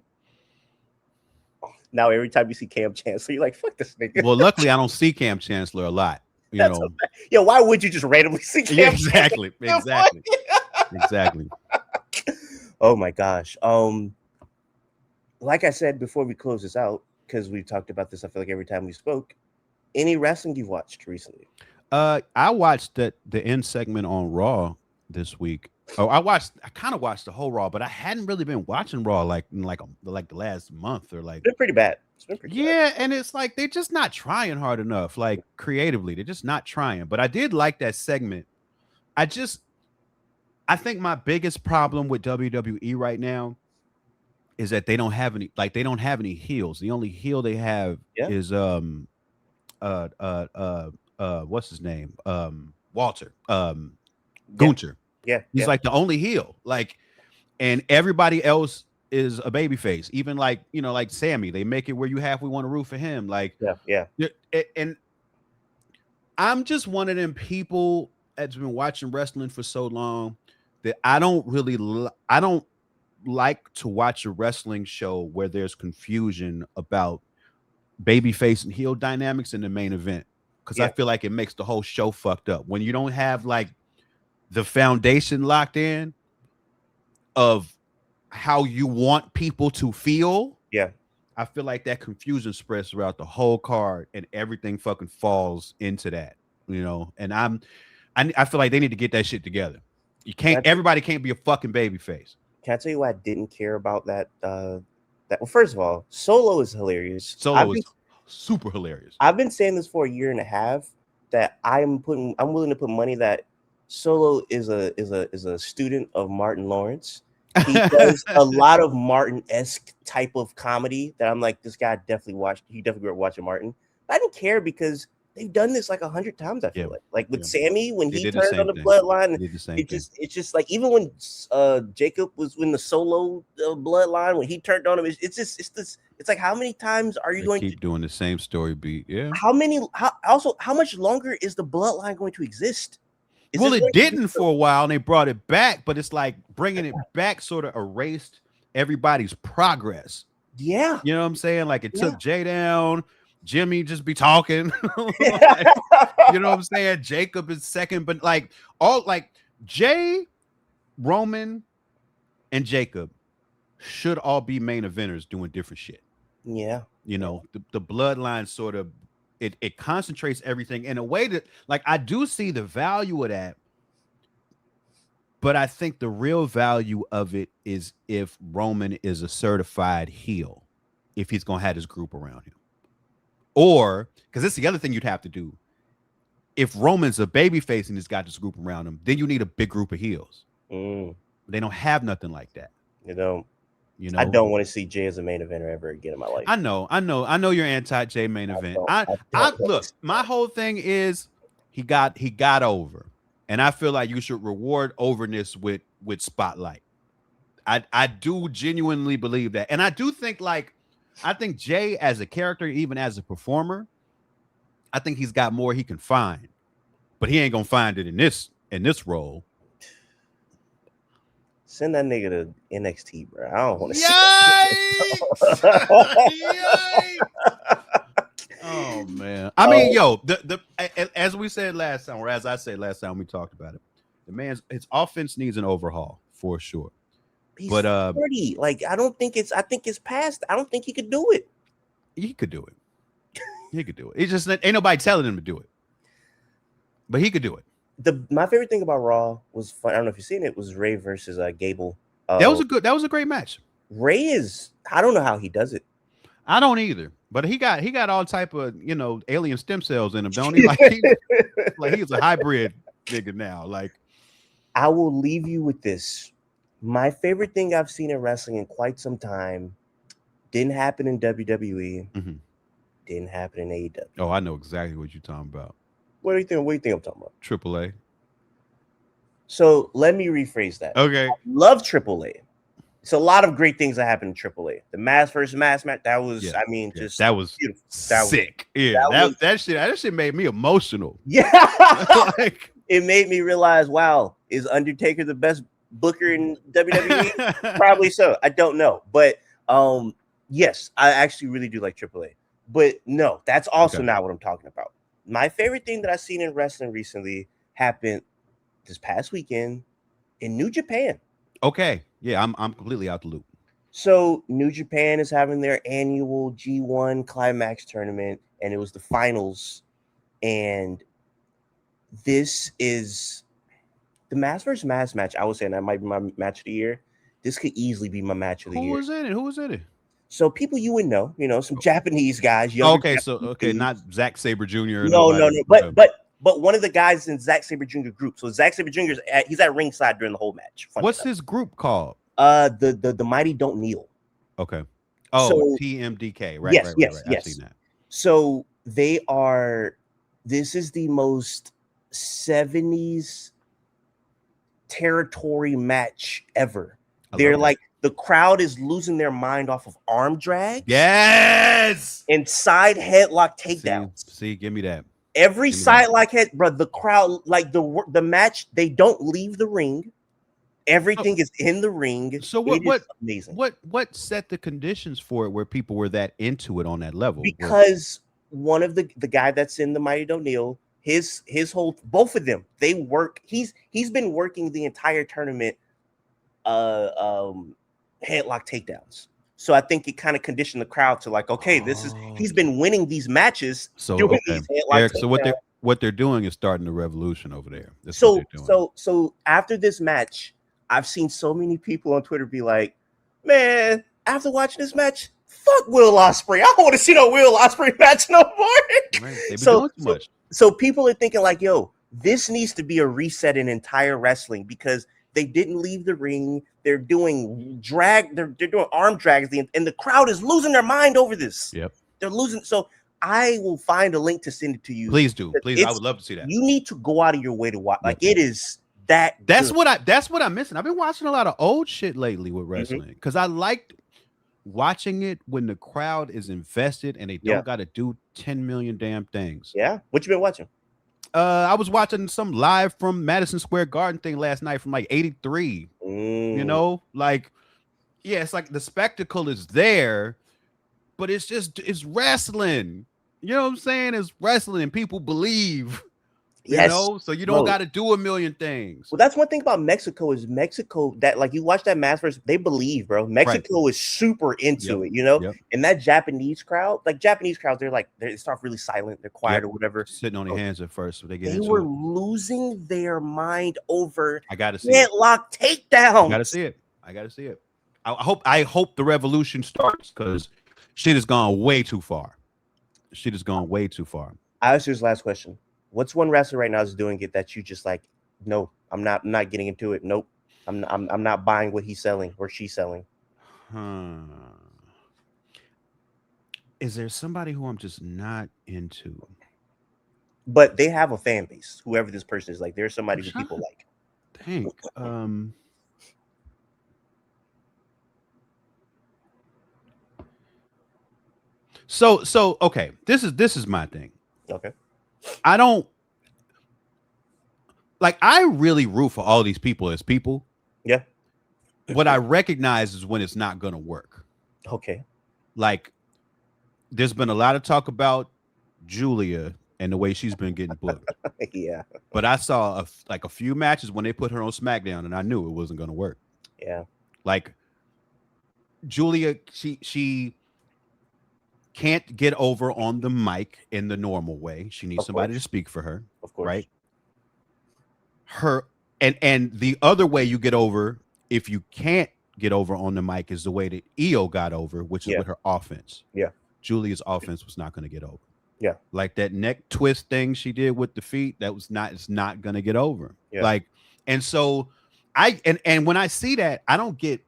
Now every time you see Cam Chancellor, you're like, fuck this nigga. Well, luckily I don't see Cam Chancellor a lot. You That's know. okay. Yeah, why would you just randomly see Cam Yeah, exactly. Chancellor? Exactly. Oh my gosh. Like I said before we close this out, because we've talked about this, I feel like every time we spoke. Any wrestling you've watched recently? I watched the end segment on Raw this week. Oh, I kind of watched the whole Raw, but I hadn't really been watching Raw like the last month or like. It's been pretty bad. It's been pretty bad. Yeah, and it's like they're just not trying hard enough, like creatively. They're just not trying. But I did like that segment. I think my biggest problem with WWE right now is that they don't have any heels. The only heel they have Yeah. is what's his name? Walter. Gunther. Yeah. He's like the only heel. Like, and everybody else is a baby face. Even like, like Sammy, they make it where you halfway want to root for him. Like, yeah. and I'm just one of them people that's been watching wrestling for so long that I don't like to watch a wrestling show where there's confusion about babyface and heel dynamics in the main event, because I feel like it makes the whole show fucked up when you don't have like the foundation locked in of how you want people to feel. Yeah. I feel like that confusion spreads throughout the whole card and everything fucking falls into that, and I feel like they need to get that shit together. Everybody can't be a fucking baby face. Can I tell you why I didn't care about that? Well, first of all, Solo is hilarious. Solo is super hilarious. I've been saying this for a year and a half that I'm willing to put money that Solo is a student of Martin Lawrence. He does a lot of Martin-esque type of comedy that I'm like, this guy definitely watched. He definitely grew up watching Martin. But I didn't care because they've done this like 100 times. I feel like with Sammy when he turned on the bloodline, it's just like even when Jacob was in the Solo bloodline when he turned on him, it's like how many times are you going to keep doing the same story beat? Yeah. How much longer is the bloodline going to exist? Well, it didn't for a while, and they brought it back, but it's like bringing it back sort of erased everybody's progress. Yeah. You know what I'm saying? Like it took Jay down, Jimmy just be talking. Like, you know what I'm saying? Jacob is second, but like Jay, Roman, and Jacob should all be main eventers doing different shit. Yeah. The bloodline sort of it concentrates everything in a way that, like, I do see the value of that, but I think the real value of it is if Roman is a certified heel, if he's gonna have his group around him, or because it's the other thing you'd have to do. If Roman's a babyface and he's got this group around him, then you need a big group of heels. They don't have nothing like that. I don't want to see Jay as a main eventer ever again in my life. I know you're anti-Jay main event. Look, my whole thing is he got over, and I feel like you should reward overness with spotlight. I do genuinely believe that, and I do think I think Jay as a character, even as a performer, I think he's got more he can find, but he ain't gonna find it in this role. Send that nigga to NXT, bro. I don't want to see it. Oh man. I mean, as we said last time, or as I said last time we talked about it, his offense needs an overhaul for sure. He's 30. Like, I think it's past. I don't think he could do it. He could do it. He could do it. It's just ain't nobody telling him to do it. But he could do it. My favorite thing about Raw was fun. I don't know if you've seen it. Was Ray versus Gable. That was a great match. Ray I don't know how he does it. I don't either. But he got all type of alien stem cells in him, don't he? Like he's a hybrid nigga now. Like, I will leave you with this. My favorite thing I've seen in wrestling in quite some time didn't happen in WWE. Didn't happen in AEW. Oh, I know exactly what you're talking about. What do you think I'm talking about? AAA. So let me rephrase that. Okay. I love AAA. It's a lot of great things that happened in AAA. The mass versus mass match, that was, that was beautiful. That sick. That shit made me emotional. Yeah. It made me realize, wow, is Undertaker the best booker in WWE? Probably so. I don't know. But yes, I actually really do like AAA. But no, that's also not what I'm talking about. My favorite thing that I've seen in wrestling recently happened this past weekend in New Japan. Okay. Yeah, I'm completely out the loop. So New Japan is having their annual G1 Climax tournament, and it was the finals. And this is the Mass versus Mass match, I was saying that might be my match of the year. This could easily be my match of the Who year. was in it? Who was in it? So people you would know, some Japanese guys. Oh, Younger okay, so Japanese okay, dudes. not Zack Sabre Jr. or No, nobody. but one of the guys in Zack Sabre Jr. group. So Zack Sabre Jr. He's at ringside during the whole match. Funny What's enough. his group called? The Mighty Don't Kneel. Okay. Oh, So- TMDK. Right. Yes, right. yes, Right. I've yes. seen that. So they are. This is the most 70s territory match ever. I They're love that. like the crowd is losing their mind off of arm drags. Yes. And side headlock takedowns. See, give me that. Every Give me side that. like head, bro. The crowd, like the match, they don't leave the ring. Everything is in the ring. So It is what amazing. what set the conditions for it where people were that into it on that level? Because one of the guy that's in the Mighty Don't Kneel, his whole, both of them, they work. He's been working the entire tournament headlock takedowns. So I think it kind of conditioned the crowd to like, okay, he's been winning these matches So doing okay. these headlock Eric, so takedowns. what they're doing is starting a revolution over there. That's what they're doing. So after this match, I've seen so many people on Twitter be like, man, after watching this match, fuck Will Ospreay. I don't want to see no Will Ospreay match no more. Right. They've been So- doing too much. So people are thinking like, yo, this needs to be a reset in entire wrestling because they didn't leave the ring. They're doing they're doing arm drags, and the crowd is losing their mind over this. Yep. They're losing. So I will find a link to send it to you. Please do. Please. I It's- would love to see that. You need to go out of your way to watch. Like Yeah. it is that. That's good. what I'm missing. I've been watching a lot of old shit lately with wrestling because I liked watching it when the crowd is invested and they don't Yeah. got to do 10 million damn things. Yeah. What you been watching? I was watching some live from Madison Square Garden thing last night from like 83. You Mm. know, like, yeah, it's like the spectacle is there, but it's wrestling. You know what I'm saying? It's wrestling and people believe, Yes. you know, so you don't Bro. got to do a million things. Well, that's one thing about Mexico is Mexico that like you watch that match versus they believe, bro. Mexico is super into it, Yep. And that Japanese crowd, like Japanese crowds, they start really silent, they're quiet Yep. or whatever. Sitting on their hands at first, so they get They into were it. losing their mind over I gotta see it. headlock takedowns. I gotta see it. I gotta see it. I hope the revolution starts because shit has gone way too far. Shit has gone way too far. I ask you this last question. What's one wrestler right now is doing it that you just like, no, I'm not getting into it. Nope. I'm not buying what he's selling or she's selling. Is there somebody who I'm just not into? But they have a fan base, whoever this person is. Like there's somebody who people like. Think. So okay. This is my thing. Okay. I don't like I really root for all these people as people. Yeah. What I recognize is when it's not gonna work. Okay. Like there's been a lot of talk about Julia and the way she's been getting booked. Yeah. But I saw a few matches when they put her on SmackDown and I knew it wasn't gonna work. Yeah. Like Julia, she can't get over on the mic in the normal way. She needs Of somebody course. to speak for her, Of course. right? Her and the other way you get over if you can't get over on the mic is the way that Io got over, which is Yeah. with her offense. Yeah. Julia's offense was not going to get over. Yeah. Like that neck twist thing she did with the feet, it's not going to get over. Yeah. Like, and so and when I see that, I don't get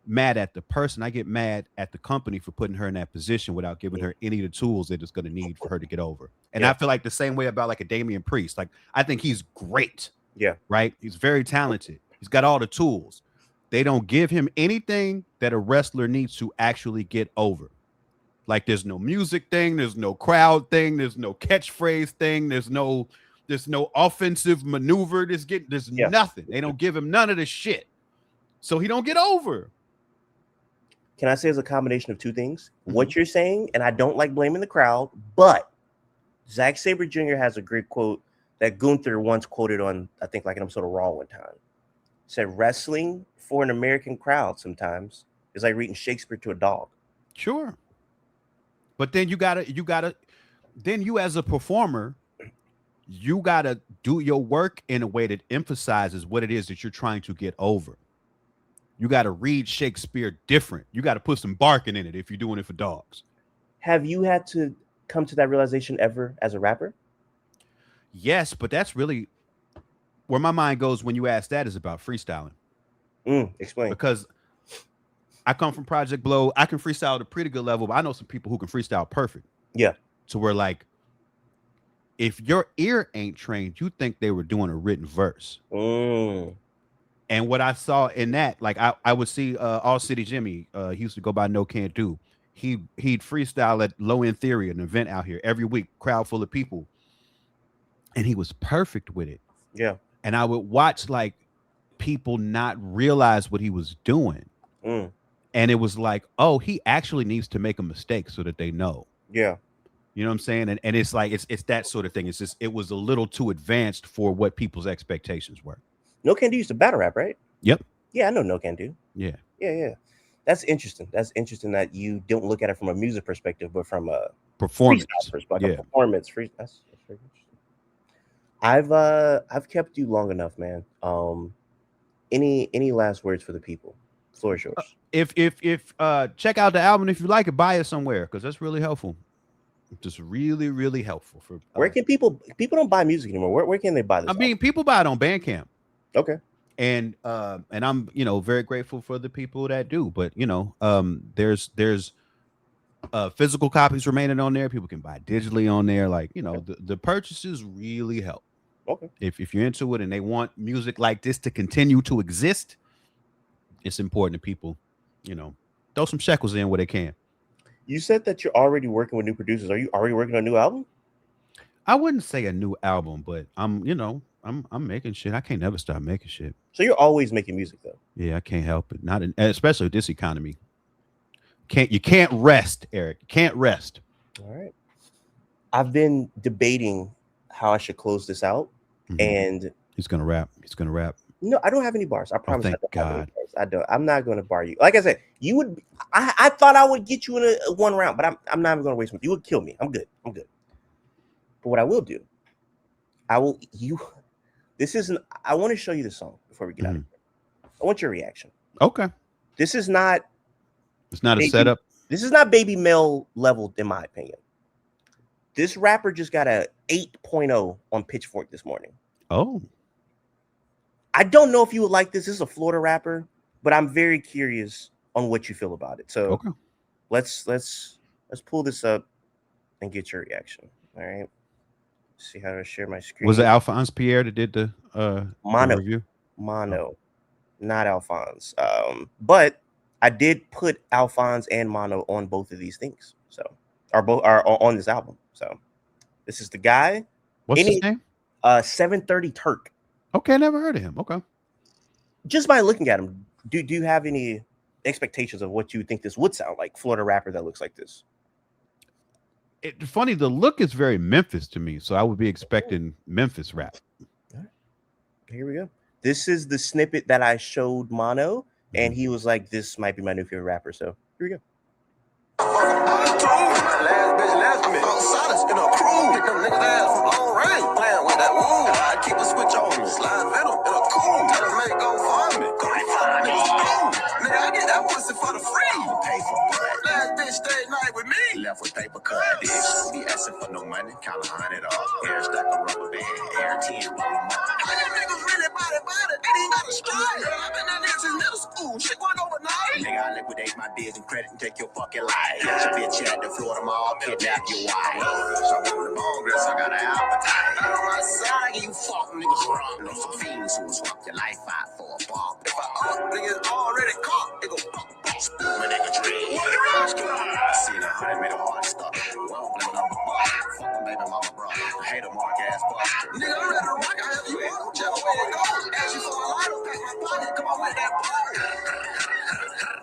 mad at the person. I get mad at the company for putting her in that position without giving her any of the tools that it's going to need for her to get over. And Yeah. I feel like the same way about like a Damian Priest. Like I think he's great. Yeah. Right. He's very talented. He's got all the tools. They don't give him anything that a wrestler needs to actually get over. Like there's no music thing, there's no crowd thing, there's no catchphrase thing, there's no offensive maneuver. There's Yeah. nothing. They don't give him none of the shit. So he don't get over. Can I say it's a combination of two things? Mm-hmm. What you're saying, and I don't like blaming the crowd, but Zack Sabre Jr. has a great quote that Gunther once quoted on, I think, like an episode of Raw one time. Said, wrestling for an American crowd sometimes is like reading Shakespeare to a dog. Sure. But then you gotta, then you as a performer you gotta do your work in a way that emphasizes what it is that you're trying to get over. You gotta read Shakespeare different. You gotta put some barking in it if you're doing it for dogs. Have you had to come to that realization ever as a rapper? Yes, but that's really where my mind goes when you ask that is about freestyling. Explain. Because I come from Project Blow. I can freestyle at a pretty good level, but I know some people who can freestyle perfect. Yeah. So we're like, if your ear ain't trained, you think they were doing a written verse. And what I saw in that, like I would see All City Jimmy, he used to go by No Can't Do. He'd freestyle at Low End Theory, an event out here every week, crowd full of people. And he was perfect with it. Yeah. And I would watch like people not realize what he was doing. And it was like, oh, he actually needs to make a mistake so that they know. Yeah. You know what I'm saying? And it's like it's that sort of thing. It's just it was a little too advanced for what people's expectations were. No Can Do used to battle rap, right? Yep. Yeah, I know No Can Do. Yeah. Yeah. That's interesting. That's interesting that you don't look at it from a music perspective, but from a Performance perspective. Yeah. Performance. That's very interesting. I've kept you long enough, man. Any last words for the people? Floor is yours. If check out the album if you like it, buy it somewhere because that's really helpful. Just really, really helpful for where can people don't buy music anymore. Where can they buy this? I mean, people buy it on Bandcamp. Okay. And I'm very grateful for the people that do, but there's physical copies remaining on there. People can buy digitally on there. Like, the purchases really help. Okay. If you're into it and they want music like this to continue to exist, it's important that people, throw some shekels in where they can. You said that you're already working with new producers. Are you already working on a new album? I wouldn't say a new album, but I'm making shit. I can't never stop making shit. So you're always making music though? Yeah, I can't help it. Especially with this economy. You can't rest, Eric. You can't rest. All right. I've been debating how I should close this out. And he's gonna rap. No, I don't have any bars. I promise. Thank God. I don't. I'm not going to bar you. Like I said, you would. I thought I would get you in a one round, but I'm not even going to waste. You would kill me. I'm good. But what I will do, I want to show you the song before we get out of here. I want your reaction. Okay. This is not. It's not a setup. This is not Baby Mel level, in my opinion. This rapper just got a 8.0 on Pitchfork this morning. Oh. I don't know if you would like this. This is a Florida rapper, but I'm very curious on what you feel about it. So okay. let's pull this up and get your reaction. All right. See how to share my screen. Was it Alphonse Pierre that did the review? Mono, not Alphonse. But I did put Alphonse and Mono on both of these things. So are on this album. So this is the guy. What's his name? 730 Turk. Okay, never heard of him. Okay. Just by looking at him, do you have any expectations of what you think this would sound like? Florida rapper that looks like this. It's funny, the look is very Memphis to me, so I would be expecting Memphis rap. All right. Here we go. This is the snippet that I showed Mono, and he was like, "This might be my new favorite rapper." So here we go. Keep a switch on me, slide venom in a cool. Tell them make go find me. Go find me. Nigga, I get that pussy for the free. Pay for blood. Last bitch stayed night with me. Left with paper cut. Bitch, be asking for no money. Count 100 off. Air stack of rubber band. Air 10 roll them up. How you niggas really body? They ain't got a strike. I've been that nigga since middle school. Shit went overnight. Nigga, I liquidate my biz and credit and take your fucking life. Get your bitch at the Florida Mall. Kidnap your wife. So I'm on the ball, girl, so I got an appetite. On my side, you fuck niggas wrong. Know some fiends who swap your life out for a bomb. If I niggas already caught, it go my nigga dream. I seen 100 made a heart stop. Well, blame number one. Fuck them, baby mama, bro. I hate a mark ass buster. Nigga, I'm ready to rock. I have you in. Whichever way to go. Ask you for a lighter, pack my pocket. Come on with that butter.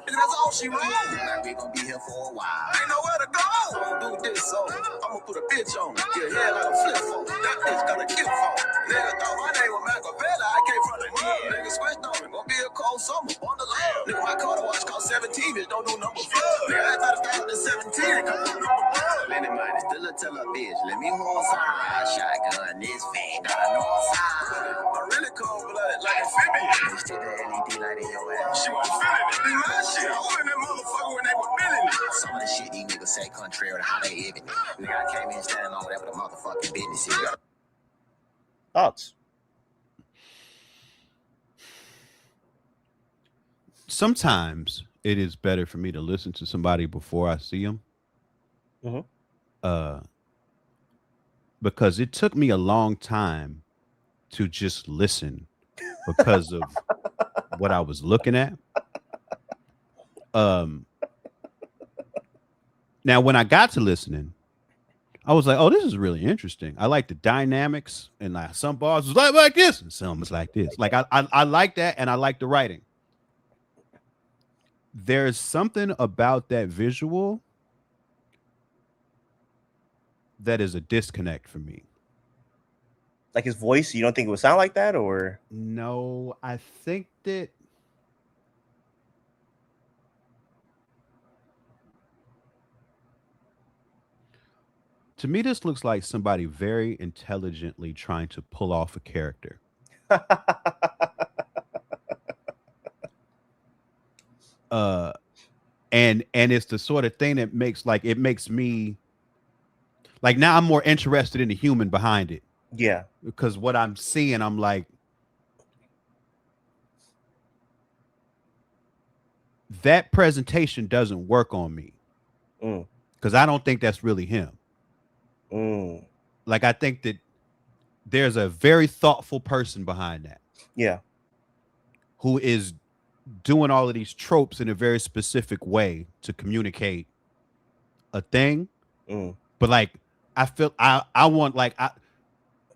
Nigga, that's all she wrote. Now we gon' be here for a while. Ain't nowhere to go. I'ma do this, so I'ma put a bitch on me. Get head like a flip phone. That bitch got a gift phone. Nigga thought my name was Machiavelli. I came from the mud. Nigga switched on me. Gonna be a cold summer. On the land. Nigga, my car to watch cost 17. Bitch, don't do number 4. Nigga, I thought it started at 17. Come on, number 1. Lenny money, still a Tell a bitch, let me hold side. Shotgun this thing, got a north side. I'm really cold blooded like amphibian. Bitch, stick the LED light in your ass. She wasn't feeling it. Be my shit. I wasn't that motherfucker when they were feeling it. Some of the shit these niggas say contrary to how they living it. Nigga, I came in standing on whatever the motherfucking business is. Thoughts? Sometimes it is better for me to listen to somebody before I see them. Mhm. Because it took me a long time to just listen because of what I was looking at. Now, when I got to listening, I was like, "Oh, this is really interesting. I like the dynamics, and like some bars was like this, and some was like this. Like I like that, and I like the writing. There's something about that visual that is a disconnect for me. Like his voice, you don't think it would sound like that, or No, I think that to me, this looks like somebody very intelligently trying to pull off a character. And it's the sort of thing that makes me like now I'm more interested in the human behind it. yeah, Because what I'm seeing, I'm like, that presentation doesn't work on me. Mm. Because I don't think that's really him. Mm. Like, I think that there's a very thoughtful person behind that Yeah, who is doing all of these tropes in a very specific way to communicate a thing. Mm. But like, I feel I want like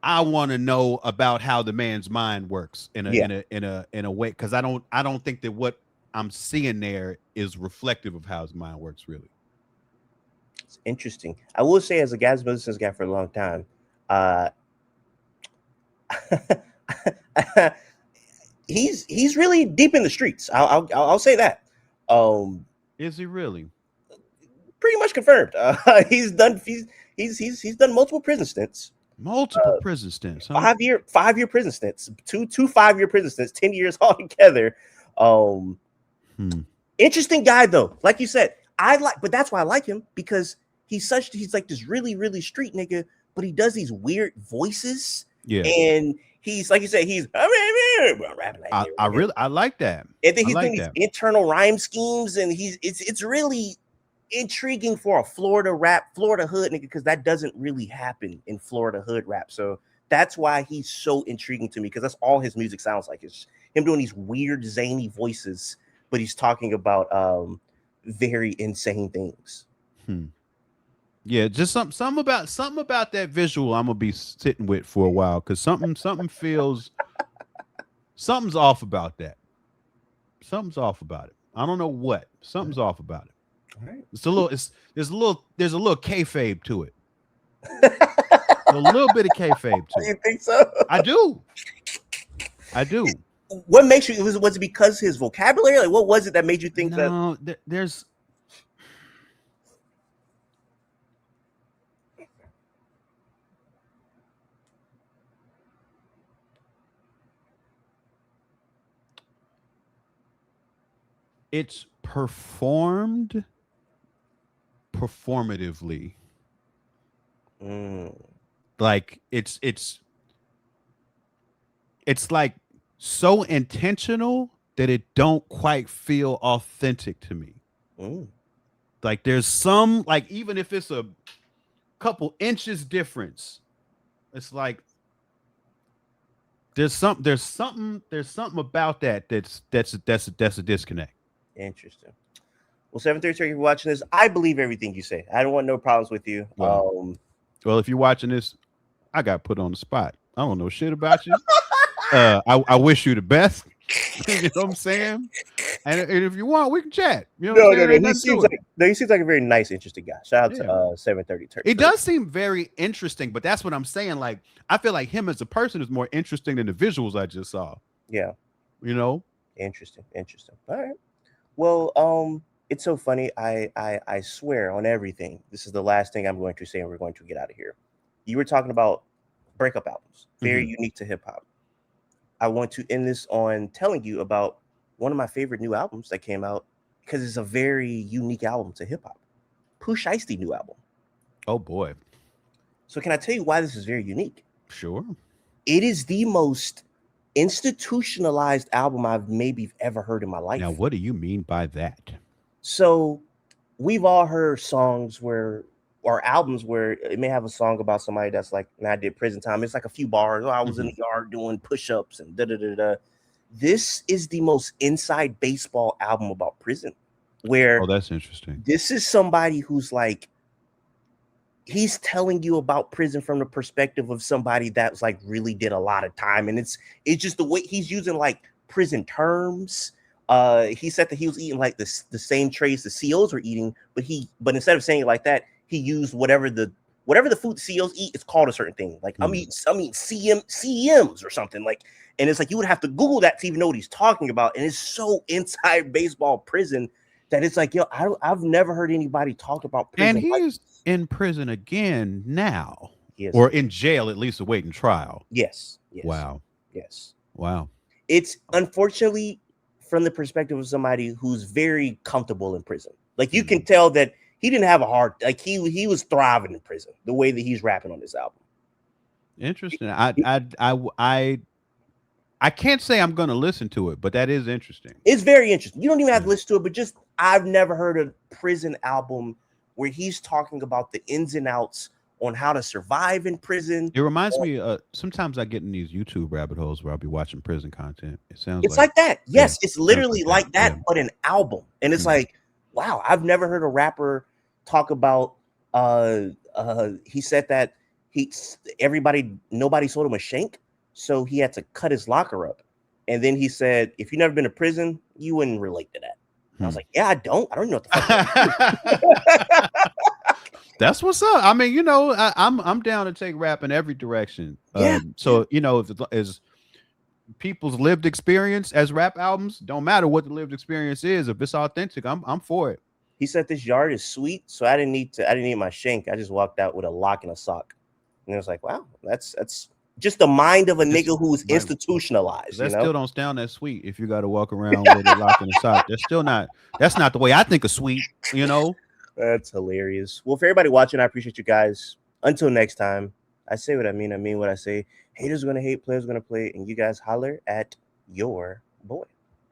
I want to know about how the man's mind works in a way, because I don't think that what I'm seeing there is reflective of how his mind works really. it's interesting. I will say, as a guy who's been listening to this guy for a long time, he's really deep in the streets. I'll say that. Is he really? Pretty much confirmed. He's done multiple prison stints. Multiple prison stints, huh? 5-year prison stints, two 5-year prison stints, 10 years altogether. Interesting guy though. Like you said, but that's why I like him, because he's like this really, really street nigga, but he does these weird voices. Yeah. And he's like you said, he's rapping like I like that. And then he's like doing these internal rhyme schemes, and it's really intriguing for a Florida hood nigga, because that doesn't really happen in Florida hood rap. So that's why he's so intriguing to me, because that's all his music sounds like. It's him doing these weird zany voices, but he's talking about very insane things. Yeah, just something about that visual I'm gonna be sitting with for a while, because something feels something's off about that. Something's off about it. I don't know what. Something's off about it. All right. There's a little kayfabe to it. A little bit of kayfabe to You it. think so? I do. What makes you? Was it because his vocabulary? Like, what was it that made you think that? No, there's. It's performed performatively. Like it's like so intentional that it don't quite feel authentic to me. Like there's some, like, even if it's a couple inches difference, it's like there's something about that that's a disconnect. Interesting. Well, 733, if you're watching this, I believe everything you say. I don't want no problems with you. Well, if you're watching this, I got put on the spot. I don't know shit about you. I wish you the best. You know what I'm saying? And if you want, we can chat. You know what I'm saying? He seems like a very nice, interesting guy. Shout out to 733. It does seem very interesting, but that's what I'm saying. Like, I feel like him as a person is more interesting than the visuals I just saw. Yeah. You know? Interesting. All right. Well, It's so funny. I swear on everything. This is the last thing I'm going to say, and we're going to get out of here. You were talking about breakup albums, very unique to hip hop. I want to end this on telling you about one of my favorite new albums that came out because it's a very unique album to hip hop. Pooh Shiesty new album. Oh boy. So can I tell you why this is very unique? Sure. It is the most institutionalized album I've maybe ever heard in my life. Now, what do you mean by that? So we've all heard songs where, or albums where it may have a song about somebody that's like, and I did prison time. It's like a few bars. Oh, I was in the yard doing push-ups and da-da-da-da. This is the most inside baseball album about prison, where Oh, that's interesting. this is somebody who's like, he's telling you about prison from the perspective of somebody that's like really did a lot of time. And it's just the way he's using like prison terms. He said that he was eating like the same trays the COs were eating, but instead of saying it like that, he used whatever the food COs eat, it's called a certain thing. Like I'm eating CMs or something like, and it's like you would have to Google that to even know what he's talking about. And it's so inside baseball prison that it's like, yo, I've never heard anybody talk about prison. And he like is in prison again now, yes. or in jail at least awaiting trial. Yes. Wow. Yes. Wow. It's unfortunately from the perspective of somebody who's very comfortable in prison. Like you can tell that he didn't have a hard, like he was thriving in prison the way that he's rapping on this album. Interesting. I can't say I'm going to listen to it, but that is interesting. It's very interesting. You don't even have to listen to it, but just I've never heard a prison album where he's talking about the ins and outs on how to survive in prison. It reminds me, sometimes I get in these YouTube rabbit holes where I'll be watching prison content. It sounds It's like that. Yes, yeah, it's literally sounds like that, yeah. but an album. And it's like, wow, I've never heard a rapper talk about he said that nobody sold him a shank, so he had to cut his locker up. And then he said, if you've never been to prison, you wouldn't relate to that. And I was like, yeah, I don't know what the fuck. That's what's up. I mean, you know, I'm down to take rap in every direction. Yeah. So you know, if it is people's lived experience as rap albums, don't matter what the lived experience is. If it's authentic, I'm for it. He said this yard is sweet, so I didn't need my shank. I just walked out with a lock and a sock. And it was like, wow, that's just the mind of a nigga who's institutionalized. That you know? still don't sound that sweet if you got to walk around with a lock and a sock. That's not the way I think of sweet, you know. That's hilarious. Well, for everybody watching, I appreciate you guys. Until next time, I say what I mean what I say. Haters are gonna hate, players are gonna play, and you guys holler at your boy.